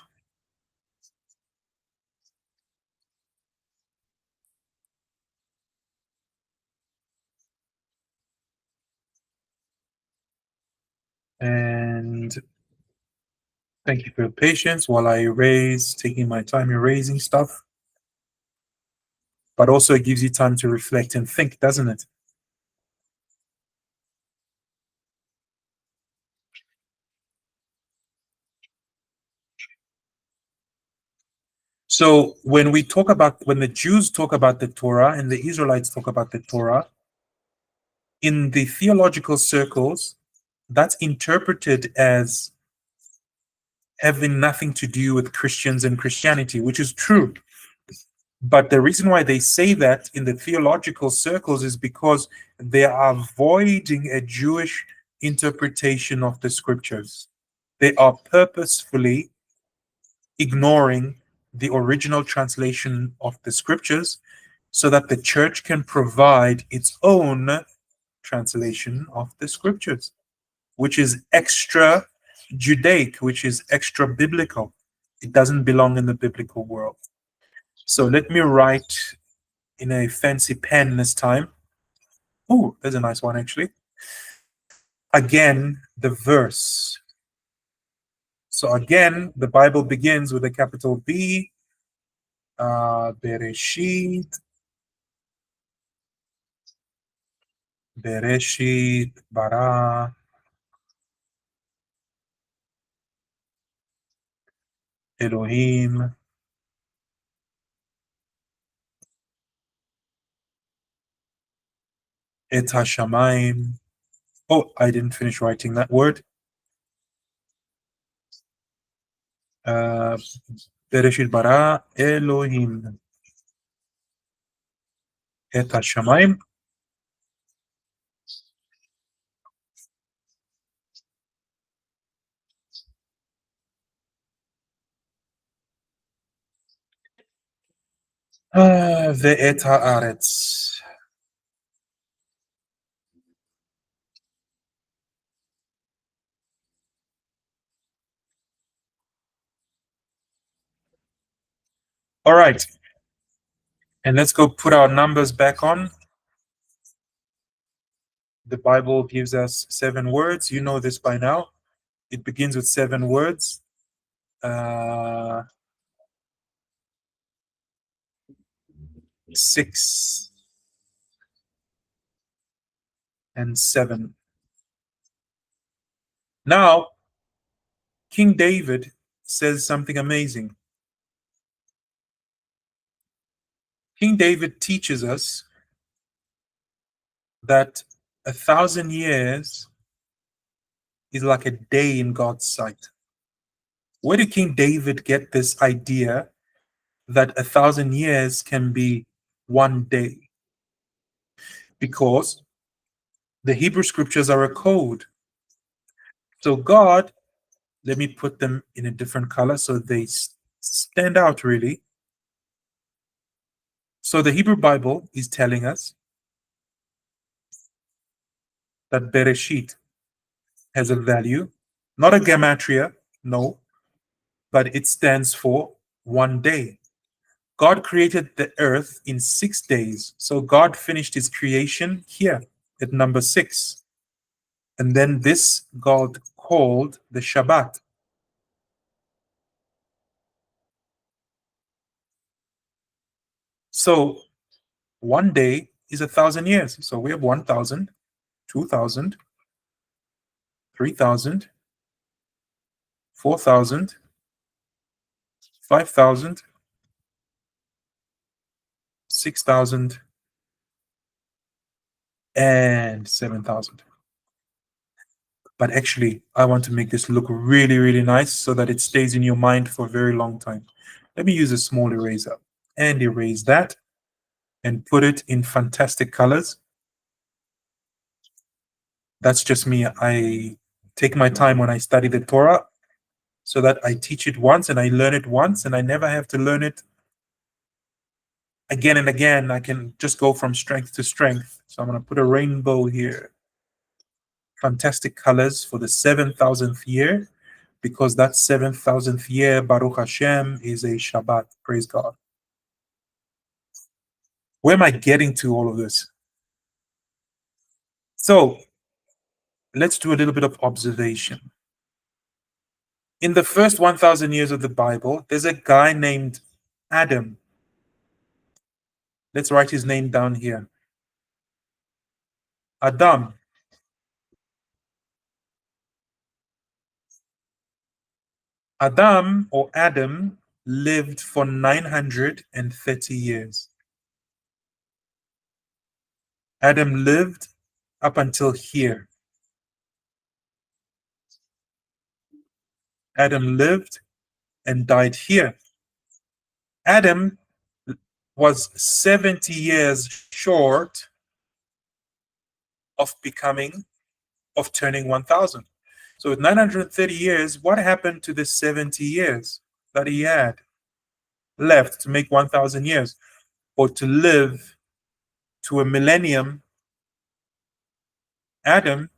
And thank you for your patience while I erase, taking my time erasing stuff. But also it gives you time to reflect and think, doesn't it? So when the Jews talk about the Torah and the Israelites talk about the Torah, in the theological circles, that's interpreted as having nothing to do with Christians and Christianity, which is true. But the reason why they say that in the theological circles is because they are avoiding a Jewish interpretation of the scriptures. They are purposefully ignoring the original translation of the scriptures so that the church can provide its own translation of the scriptures, which is extra Judaic, which is extra biblical. It doesn't belong in the biblical world. So let me write in a fancy pen this time. Oh, there's a nice one actually. Again, the verse. So again, the Bible begins with a capital B. Bereshit. Bereshit bara Elohim Et hashamayim. Oh, I didn't finish writing that word. Bereshit bara Elohim et hashamayim. Ve'et haaretz. All right. And let's go put our numbers back on. The Bible gives us 7 words. You know this by now. It begins with 7 words. 6 and 7. Now, King David says something amazing. King David teaches us that 1,000 years is like a day in God's sight. Where did King David get this idea that 1,000 years can be one day? Because the Hebrew scriptures are a code. So God, let me put them in a different color so they stand out really. So the Hebrew Bible is telling us that Bereshit has a value, not a gematria, no, but it stands for one day. God created the earth in 6 days. So God finished his creation here at number 6. And then this God called the Shabbat. So one day is 1,000 years. So we have 1,000, 2,000, 3,000, 4,000, 5,000, 6,000, and 7,000. But actually, I want to make this look really, really nice so that it stays in your mind for a very long time. Let me use a small eraser and erase that and put it in fantastic colors. That's just me. I take my time when I study the Torah so that I teach it once and I learn it once and I never have to learn it again and again. I can just go from strength to strength. So I'm going to put a rainbow here. Fantastic colors for the 7,000th year, because that 7,000th year, Baruch Hashem, is a Shabbat. Praise God. Where am I getting to all of this? So let's do a little bit of observation. In the first 1,000 years of the Bible, there's a guy named Adam. Let's write his name down here. Adam. Adam or Adam lived for 930 years. Adam lived up until here. Adam lived and died here. Adam was 70 years short of turning 1,000. So with 930 years, what happened to the 70 years that he had left to make 1,000 years or to live to a millennium? Adam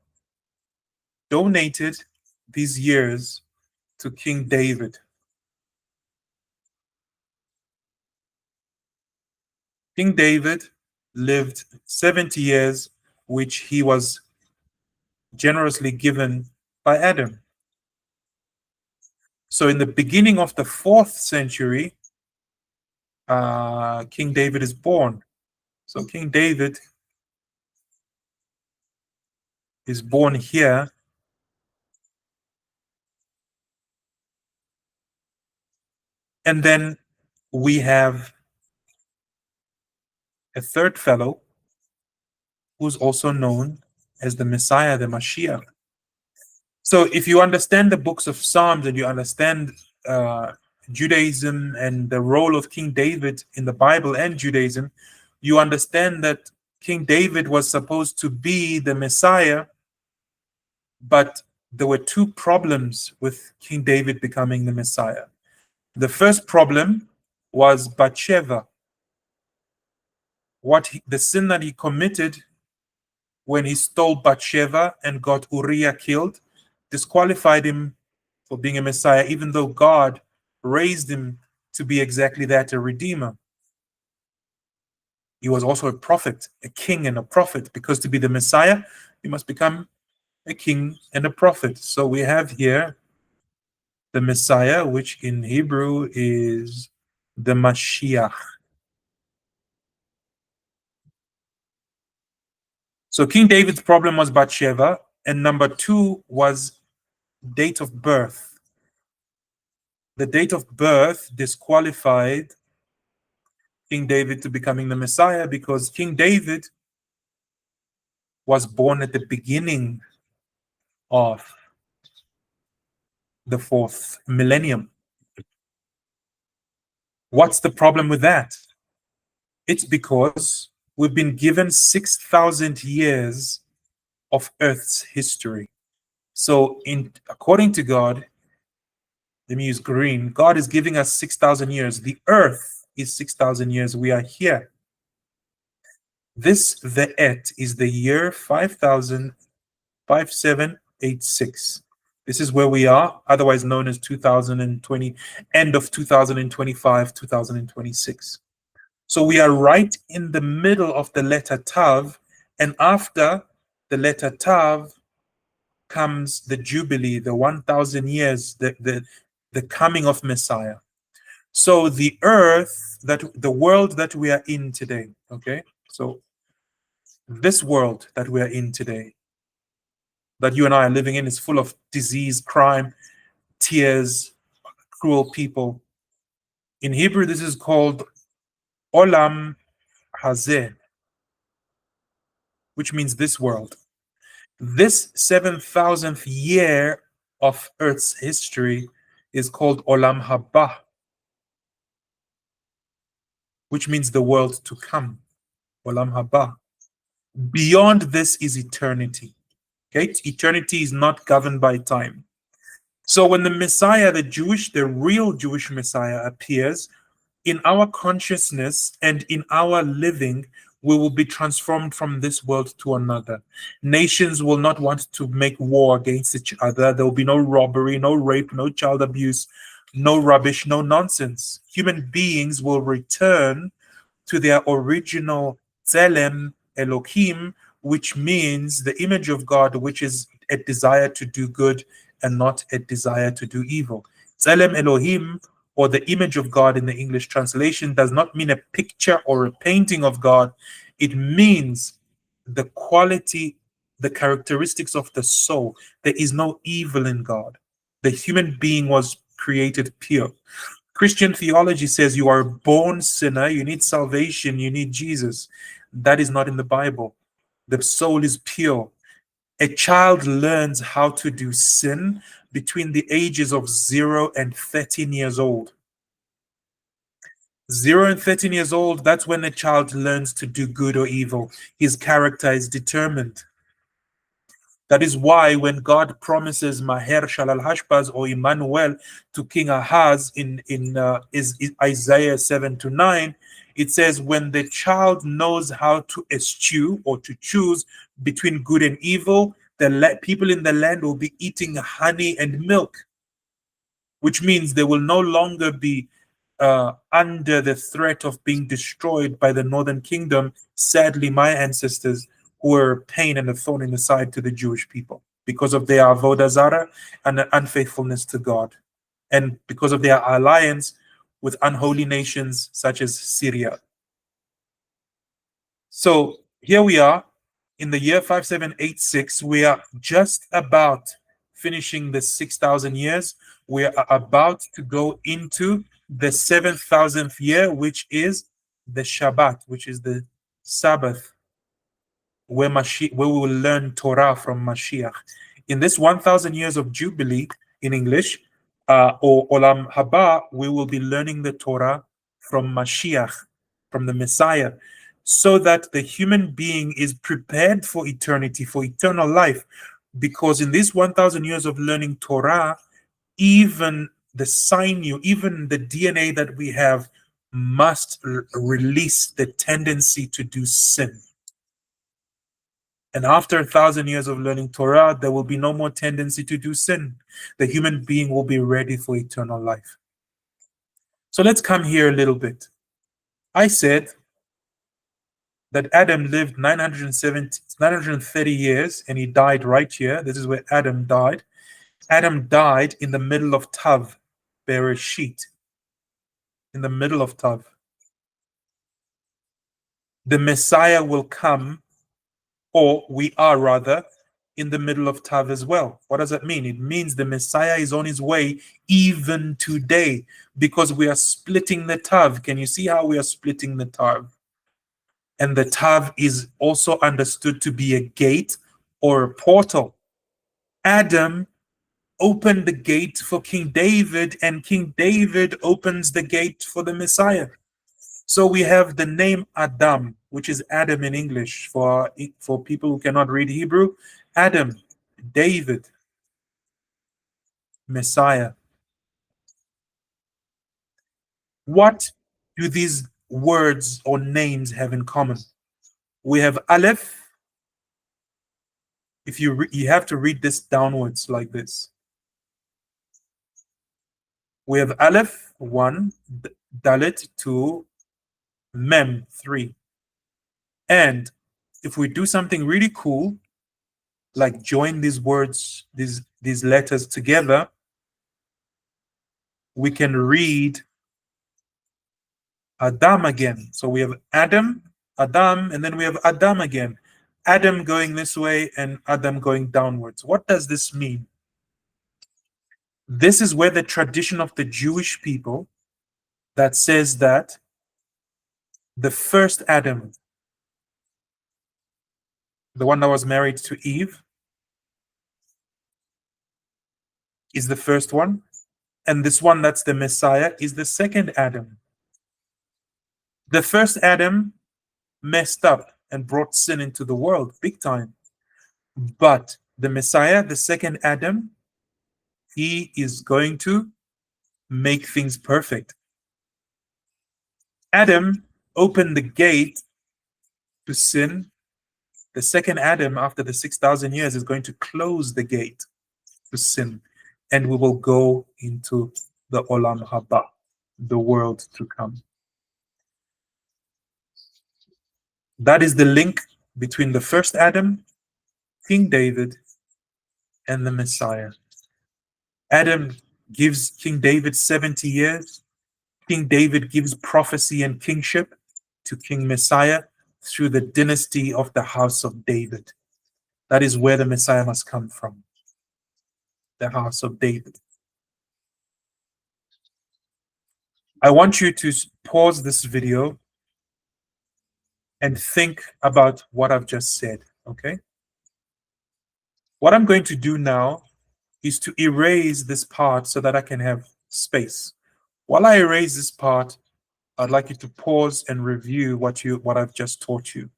donated these years to King David. King David lived 70 years, which he was generously given by Adam. So in the beginning of the 4th century, King David is born. So King David is born here. And then we have a third fellow who's also known as the Messiah, the Mashiach. So if you understand the books of Psalms and you understand uh, Judaism and the role of King David in the Bible and Judaism, you understand that King David was supposed to be the Messiah, but there were two problems with King David becoming the Messiah. The first problem was Bathsheba, the sin that he committed when he stole Bathsheba and got Uriah killed, disqualified him for being a Messiah, even though God raised him to be exactly that, a redeemer. He was also a prophet, a king and a prophet, because to be the Messiah, you must become a king and a prophet. So we have here the Messiah, which in Hebrew is the Mashiach. So King David's problem was Bathsheba, and number two was date of birth. The date of birth disqualified King David to becoming the Messiah because King David was born at the beginning of the fourth millennium. What's the problem with that? It's because we've been given 6,000 years of Earth's history. So, according to God, let me use green. God is giving us 6,000 years. The Earth is 6,000 years. We are here. The et is the year 5786. This is where we are, otherwise known as 2020, end of 2025, 2026. So we are right in the middle of the letter Tav, and after the letter Tav comes the Jubilee, the 1,000 years, the coming of Messiah. So the earth, the world that we are in today, okay? So this world that we are in today, that you and I are living in, is full of disease, crime, tears, cruel people. In Hebrew, this is called Olam Hazeh, which means this world. This 7,000th year of Earth's history is called Olam Haba, which means the world to come. Olam Haba. Beyond this is eternity. Okay, eternity is not governed by time. So when the Messiah, the real Jewish Messiah appears, in our consciousness and in our living, we will be transformed from this world to another. Nations will not want to make war against each other. There will be no robbery, no rape, no child abuse, no rubbish, no nonsense. Human beings will return to their original Tzelem Elohim, which means the image of God, which is a desire to do good and not a desire to do evil. Tzelem Elohim, or the image of God in the English translation, does not mean a picture or a painting of God. It means the quality, the characteristics of the soul. There is no evil in God. The human being was created pure. Christian theology says you are a born sinner, you need salvation, you need Jesus. That is not in the Bible. The soul is pure. A child learns how to do sin between the ages of 0 and 13 years old. 0 and 13 years old, that's when a child learns to do good or evil. His character is determined. That is why when God promises Maher Shalal Hashbaz or Emmanuel to King Ahaz in is Isaiah 7-9, it says, when the child knows how to eschew or to choose between good and evil, the people in the land will be eating honey and milk, which means they will no longer be under the threat of being destroyed by the northern kingdom. Sadly, my ancestors were a pain and a thorn in the side to the Jewish people because of their avodah zarah and their unfaithfulness to God, and because of their alliance with unholy nations such as Syria. So here we are in the year 5786. We are just about finishing the 6,000 years. We are about to go into the 7,000th year, which is the Shabbat, which is the Sabbath. where where we will learn Torah from Mashiach. In this 1,000 years of Jubilee in English, or Olam Haba, we will be learning the Torah from Mashiach, from the Messiah, so that the human being is prepared for eternity, for eternal life. Because in this 1,000 years of learning Torah, even the sinew, even the DNA that we have must release the tendency to do sin. And after 1,000 years of learning Torah, there will be no more tendency to do sin. The human being will be ready for eternal life. So let's come here a little bit. I said that Adam lived 930 years and he died right here. This is where Adam died. Adam died in the middle of Tav, Bereshit, in the middle of Tav. The Messiah will come, or we are rather, in the middle of Tav as well. What does that mean? It means the Messiah is on his way even today, because we are splitting the Tav. Can you see how we are splitting the Tav? And the Tav is also understood to be a gate or a portal. Adam opened the gate for King David, and King David opens the gate for the Messiah. So we have the name Adam, which is Adam in English for people who cannot read Hebrew. Adam, David, Messiah. What do these words or names have in common? We have Aleph. If you have to read this downwards like this. We have Aleph 1, Dalet 2, Mem 3. And if we do something really cool, like join these words, these letters together, we can read Adam again. So we have Adam, Adam, and then we have Adam again. Adam going this way and Adam going downwards. What does this mean? This is where the tradition of the Jewish people that says that the first Adam, the one that was married to Eve, is the first one, and this one that's the Messiah is the second Adam. The first Adam messed up and brought sin into the world big time. But the Messiah, the second Adam, he is going to make things perfect. Adam opened the gate to sin. The second Adam, after the 6,000 years, is going to close the gate to sin. And we will go into the Olam Haba, the world to come. That is the link between the first Adam, King David, and the Messiah. Adam gives King David 70 years. King David gives prophecy and kingship to King Messiah through the dynasty of the house of David. That is where the Messiah must come from, the house of David. I want you to pause this video and think about what I've just said, okay? What I'm going to do now is to erase this part so that I can have space. While I erase this part, I'd like you to pause and review what I've just taught you.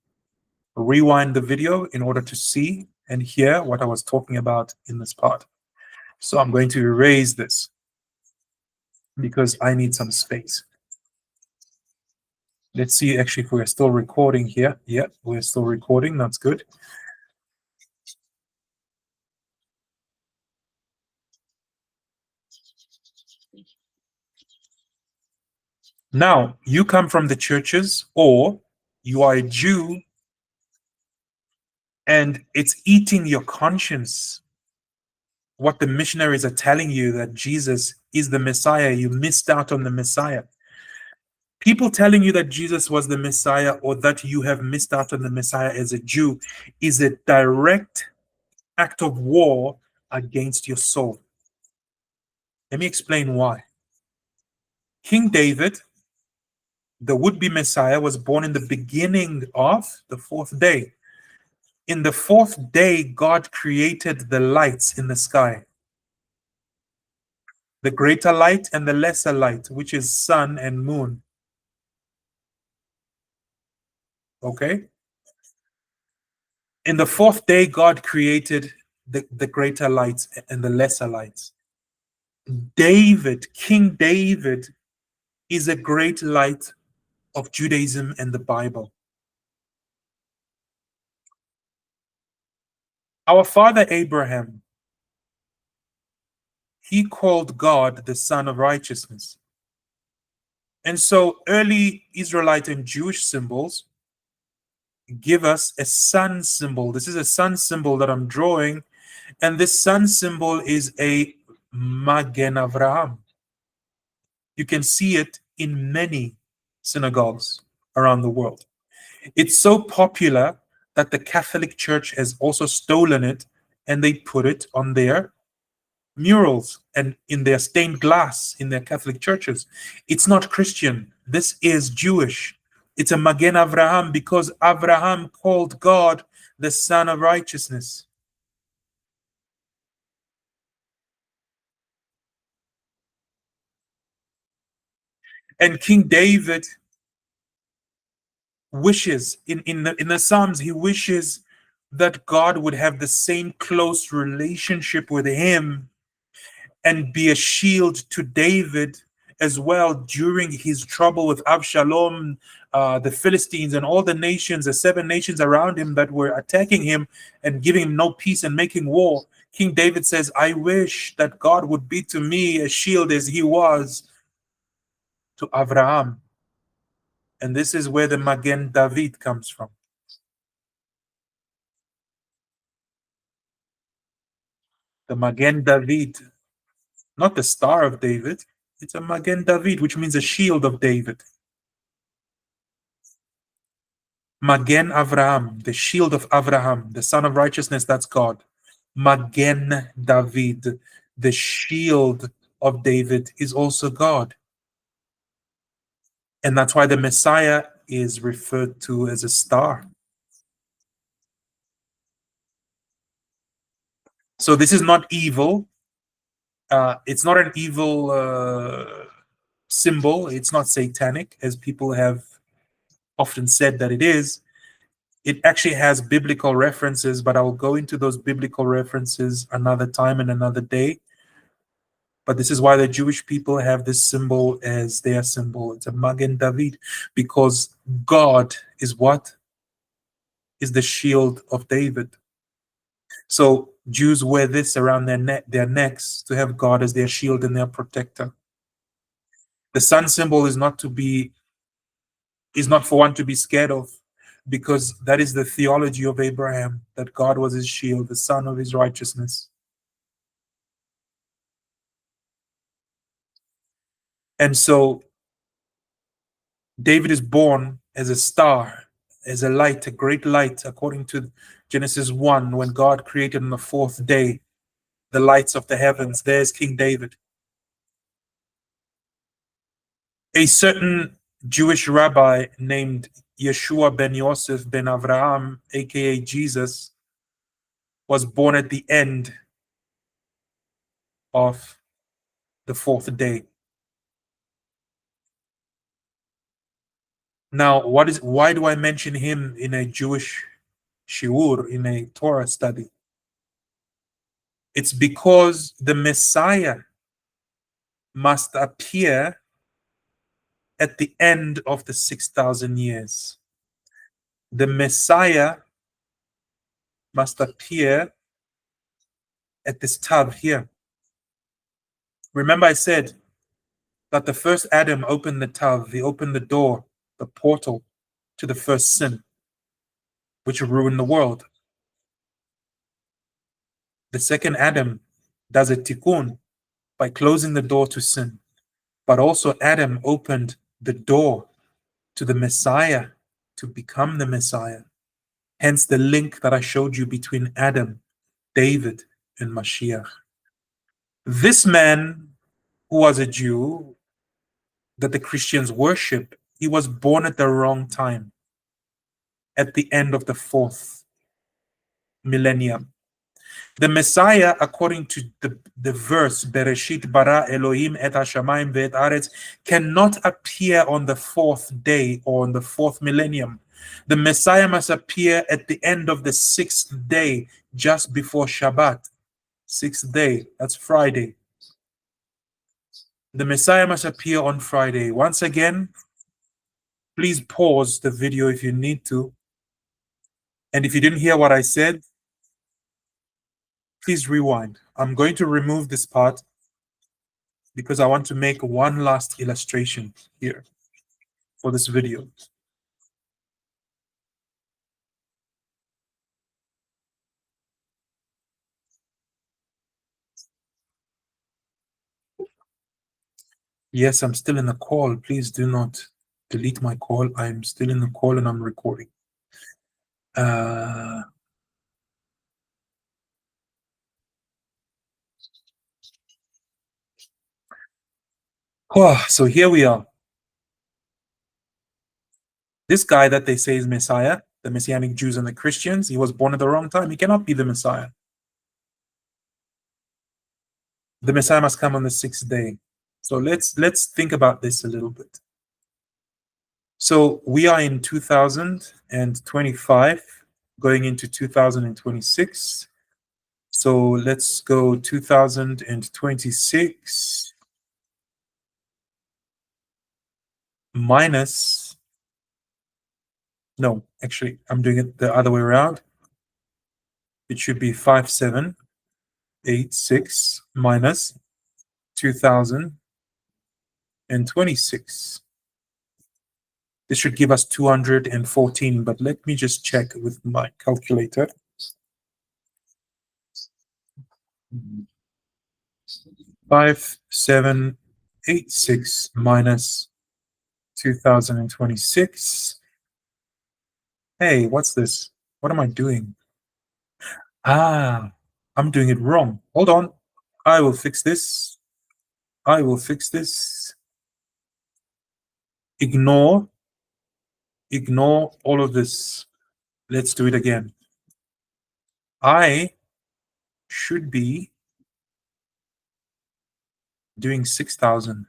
Rewind the video in order to see and hear what I was talking about in this part. So I'm going to erase this because I need some space. Let's see actually if we're still recording here. Yeah, we're still recording. That's good. Now, you come from the churches, or you are a Jew and it's eating your conscience. What the missionaries are telling you, that Jesus is the Messiah, you missed out on the Messiah. People telling you that Jesus was the Messiah or that you have missed out on the Messiah as a Jew is a direct act of war against your soul. Let me explain why. King David, the would-be Messiah, was born in the beginning of the fourth day. In the fourth day, God created the lights in the sky, the greater light and the lesser light, which is sun and moon. Okay? In the fourth day, God created the greater lights and the lesser lights. David, King David, is a great light of Judaism and the Bible. Our father Abraham, he called God the Son of Righteousness. And so early Israelite and Jewish symbols give us a sun symbol. This is a sun symbol that I'm drawing, and this sun symbol is a Magen Avraham. You can see it in many synagogues around the world. It's so popular that the Catholic Church has also stolen it and they put it on their murals and in their stained glass in their Catholic churches. It's not Christian. This is Jewish. It's a Magen Avraham because Avraham called God the Son of Righteousness. And King David wishes in the Psalms, he wishes that God would have the same close relationship with him and be a shield to David as well during his trouble with Absalom, the Philistines, and all the nations, the seven nations around him that were attacking him and giving him no peace and making war. King David says, I wish that God would be to me a shield as he was to Abraham. And this is where the Magen David comes from. The Magen David, not the Star of David. It's a Magen David, which means a shield of David. Magen Avraham, the shield of Avraham, the son of righteousness, that's God. Magen David, the shield of David, is also God. And that's why the Messiah is referred to as a star. So this is not evil. It's not an evil symbol. It's not satanic, as people have often said that it is. It actually has biblical references, but I'll go into those biblical references another time and another day. But this is why the Jewish people have this symbol as their symbol. It's a Magen David, because God is what? Is the shield of David. So Jews wear this around their necks to have God as their shield and their protector. The sun symbol is not for one to be scared of, because that is the theology of Abraham, that God was his shield, the son of his righteousness. And so David is born as a star, as a light, a great light, according to Genesis 1, when God created on the fourth day the lights of the heavens. There's King David. A certain Jewish rabbi named Yeshua ben Yosef ben Avraham, aka Jesus, was born at the end of the fourth day. Now, why do I mention him in a Jewish shiur, in a Torah study? It's because the Messiah must appear at the end of the 6,000 years. The Messiah must appear at this tav here. Remember, I said that the first Adam opened the tav, he opened the door, the portal to the first sin, which ruined the world. The second Adam does a tikkun by closing the door to sin. But also Adam opened the door to the Messiah to become the Messiah. Hence the link that I showed you between Adam, David, and Mashiach. This man, who was a Jew that the Christians worship, he was born at the wrong time, at the end of the fourth. millennium. The Messiah, according to the verse, Bereshit bara Elohim et hashamayim ve'et aretz, cannot appear on the fourth day or on the fourth millennium. The Messiah must appear at the end of the sixth day, just before Shabbat. Sixth day, that's Friday. The Messiah must appear on Friday. Once again, please pause the video if you need to. And if you didn't hear what I said, please rewind. I'm going to remove this part because I want to make one last illustration here for this video. Yes, I'm still in a call. Please do not delete my call. I'm still in the call and I'm recording. So here we are. This guy that they say is Messiah, the Messianic Jews and the Christians, he was born at the wrong time. He cannot be the Messiah. The Messiah must come on the sixth day. So let's think about this a little bit. So we are in 2025, going into 2026. So let's go 2026 minus, no, actually, I'm doing it the other way around. It should be 5786 minus 2026. This should give us 214, but let me just check with my calculator. 5786 minus 2026. Hey, what's this? What am I doing? I'm doing it wrong. Hold on. I will fix this. I will fix this. Ignore all of this. Let's do it again. I should be doing 6,000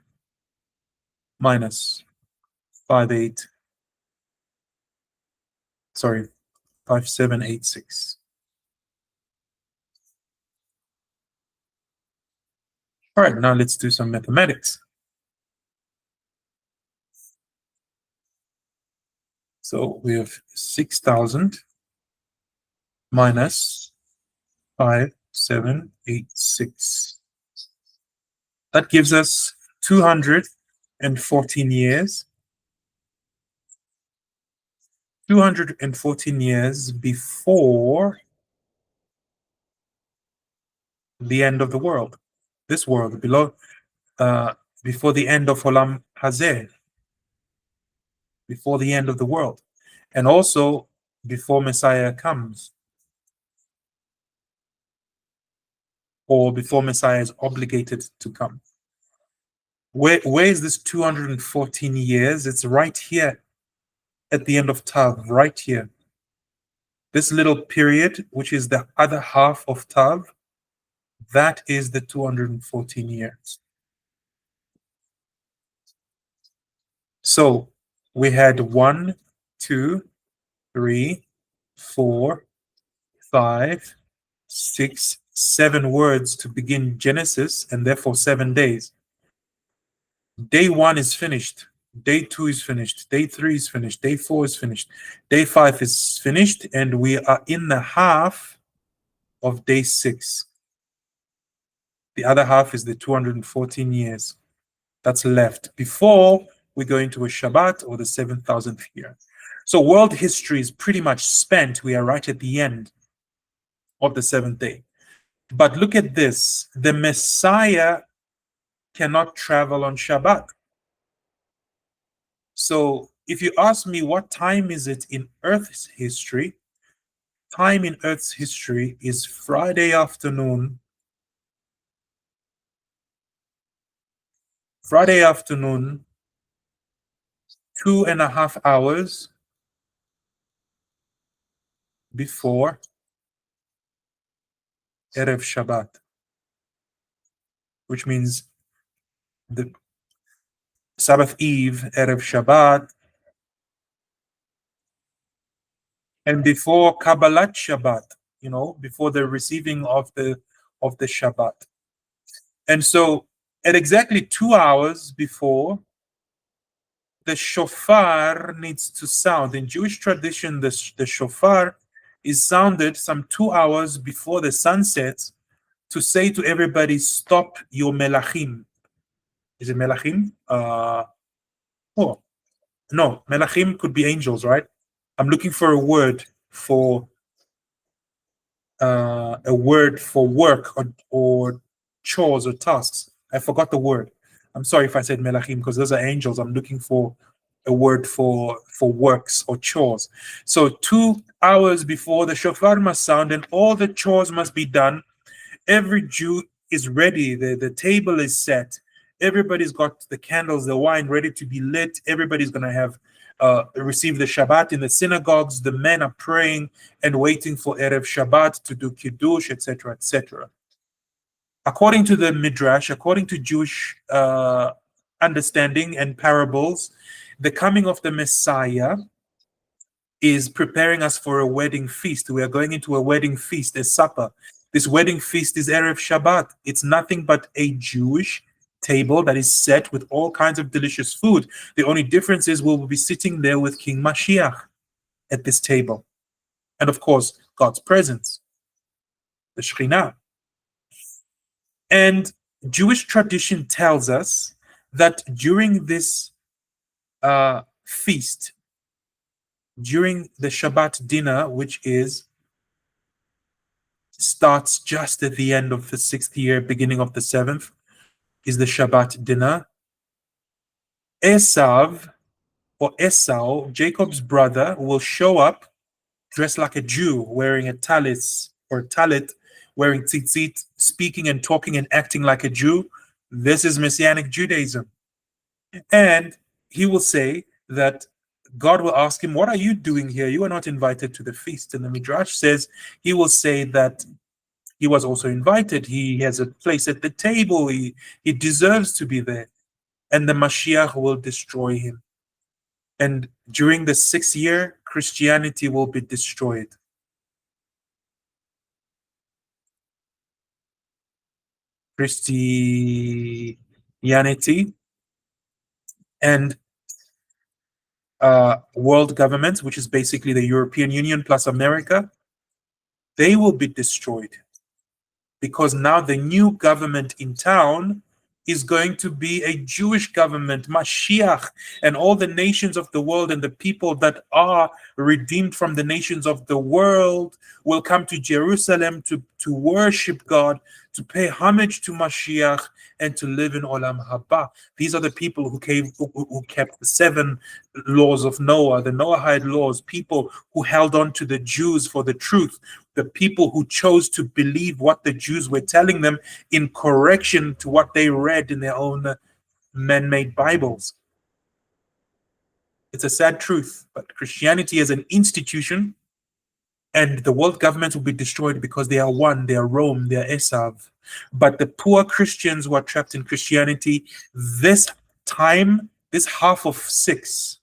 minus 5786. All right, now let's do some mathematics. So we have 6,000 minus 5786. That gives us 214 years. 214 years before the end of the world. This world, before the end of Olam Hazeh, before the end of the world, and also before Messiah comes, or before Messiah is obligated to come. Where is this 214 years? It's right here at the end of Tav, right here. This little period, which is the other half of Tav, that is the 214 years. So we had 1, 2, 3, 4, 5, 6, 7 words to begin Genesis, and therefore 7 days. Day 1 is finished. Day 2 is finished. Day 3 is finished. Day 4 is finished. Day 5 is finished, and we are in the half of day 6. The other half is the 214 years that's left before we go into a Shabbat or the 7,000th year. So world history is pretty much spent. We are right at the end of the 7th day. But look at this. The Messiah cannot travel on Shabbat. So if you ask me what time is it in Earth's history, time in Earth's history is Friday afternoon. Friday afternoon, 2.5 hours before Erev Shabbat, which means the Sabbath Eve, Erev Shabbat, and before Kabbalat Shabbat, before the receiving of the Shabbat. And so at exactly 2 hours before, the shofar needs to sound. In Jewish tradition, the shofar is sounded some 2 hours before the sun sets to say to everybody, stop your melachim. Is it melachim? Oh, no, melachim could be angels, right? I'm looking for a word for work or chores or tasks. I forgot the word. I'm sorry if I said melachim because those are angels. I'm looking for a word for works or chores. So 2 hours before the shofar must sound and all the chores must be done. Every Jew is ready. The table is set. Everybody's got the candles, the wine ready to be lit. Everybody's going to have receive the Shabbat in the synagogues. The men are praying and waiting for Erev Shabbat to do Kiddush, etc., etc. According to the Midrash, according to Jewish understanding and parables, the coming of the Messiah is preparing us for a wedding feast. We are going into a wedding feast, a supper. This wedding feast is Erev Shabbat. It's nothing but a Jewish table that is set with all kinds of delicious food. The only difference is we'll be sitting there with King Mashiach at this table. And of course, God's presence, the Shekhinah. And Jewish tradition tells us that during this feast, during the Shabbat dinner, which starts just at the end of the 6th year, beginning of the 7th, is the Shabbat dinner. Esau, Jacob's brother, will show up dressed like a Jew, wearing a talis or talit, wearing tzitzit, speaking and talking and acting like a Jew. This is Messianic Judaism. And he will say that God will ask him, what are you doing here? You are not invited to the feast. And the Midrash says he will say that he was also invited. He has a place at the table. He deserves to be there. And the Mashiach will destroy him. And during the 6th year, Christianity will be destroyed. Christianity and world governments, which is basically the European Union plus America, they will be destroyed. Because now the new government in town is going to be a Jewish government, Mashiach, and all the nations of the world and the people that are redeemed from the nations of the world will come to Jerusalem to worship God, to pay homage to Mashiach, and to live in Olam Haba. These are the people who kept the 7 laws of Noah, the Noahide laws, people who held on to the Jews for the truth, the people who chose to believe what the Jews were telling them in correction to what they read in their own man-made Bibles. It's a sad truth, but Christianity as an institution and the world government will be destroyed because they are one, they are Rome, they are Esav. But the poor Christians who are trapped in Christianity, this half of 6,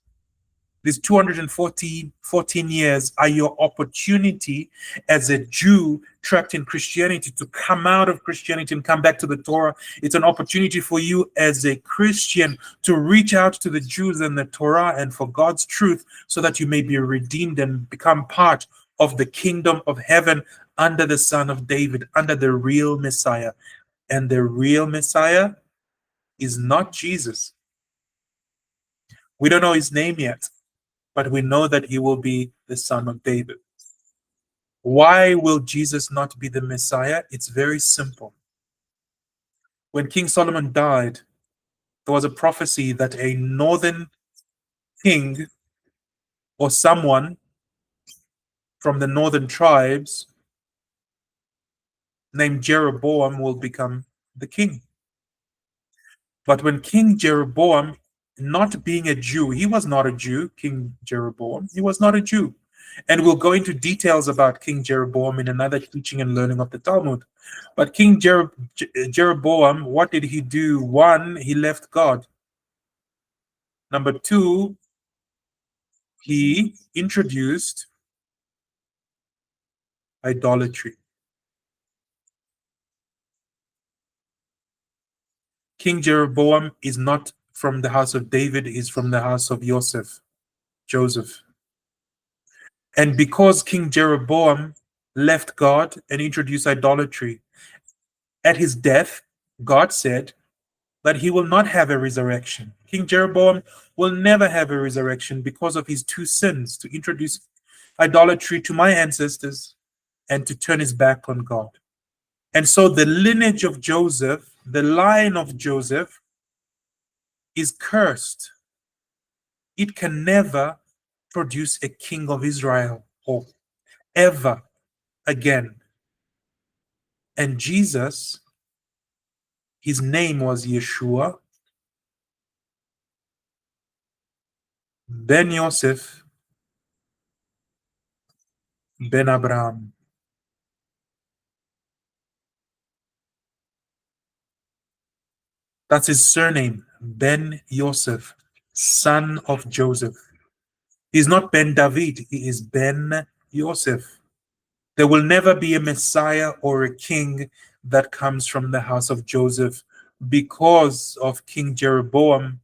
these 214 years are your opportunity as a Jew trapped in Christianity to come out of Christianity and come back to the Torah. It's an opportunity for you as a Christian to reach out to the Jews and the Torah and for God's truth so that you may be redeemed and become part of the kingdom of heaven under the Son of David, under the real Messiah. And the real Messiah is not Jesus. We don't know his name yet, but we know that he will be the Son of David. Why will Jesus not be the Messiah? It's very simple. When King Solomon died, there was a prophecy that a northern king or someone from the northern tribes named Jeroboam will become the king. But when King Jeroboam, not being a Jew, he was not a Jew, King Jeroboam, he was not a Jew. And we'll go into details about King Jeroboam in another teaching and learning of the Talmud. But King Jeroboam, what did he do? One, he left God. Number two, he introduced idolatry. King Jeroboam is not from the house of David, he's from the house of Joseph. And because King Jeroboam left God and introduced idolatry, at his death, God said that he will not have a resurrection. King Jeroboam will never have a resurrection because of his two sins, to introduce idolatry to my ancestors and to turn his back on God. And so the lineage of Joseph, the line of Joseph, is cursed. It can never produce a king of Israel or ever again. And Jesus, his name was Yeshua ben Yosef ben Abraham. That's his surname, Ben Yosef, son of Joseph. He's not Ben David, he is Ben Yosef. There will never be a Messiah or a king that comes from the house of Joseph because of King Jeroboam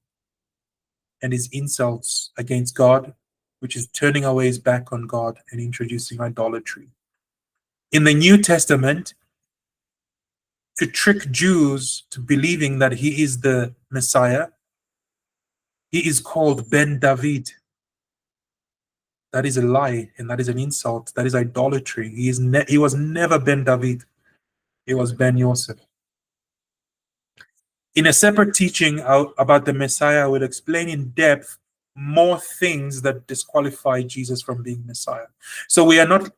and his insults against God, which is turning away his back on God and introducing idolatry. In the New Testament, to trick Jews to believing that he is the Messiah, he is called Ben David. That is a lie, and that is an insult. That is idolatry. He was never Ben David. He was Ben Yosef. In a separate teaching about the Messiah, I will explain in depth more things that disqualify Jesus from being Messiah. So we are not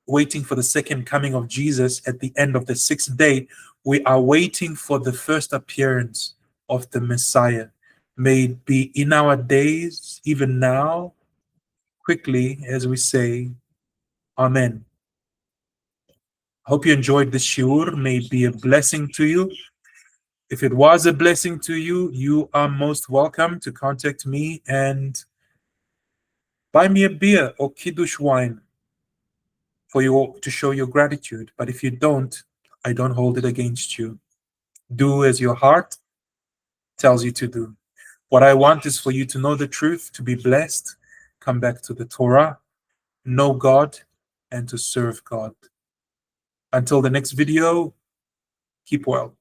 waiting for the second coming of Jesus at the end of the sixth day. We are waiting for the first appearance of the Messiah. May it be in our days, even now, quickly, as we say, Amen. Hope you enjoyed this shiur. May it be a blessing to you. If it was a blessing to you, you are most welcome to contact me and buy me a beer or kiddush wine for you to show your gratitude. But if you don't, I don't hold it against you. Do as your heart tells you to do. What I want is for you to know the truth, to be blessed, come back to the Torah, know God, and to serve God. Until the next video, keep well.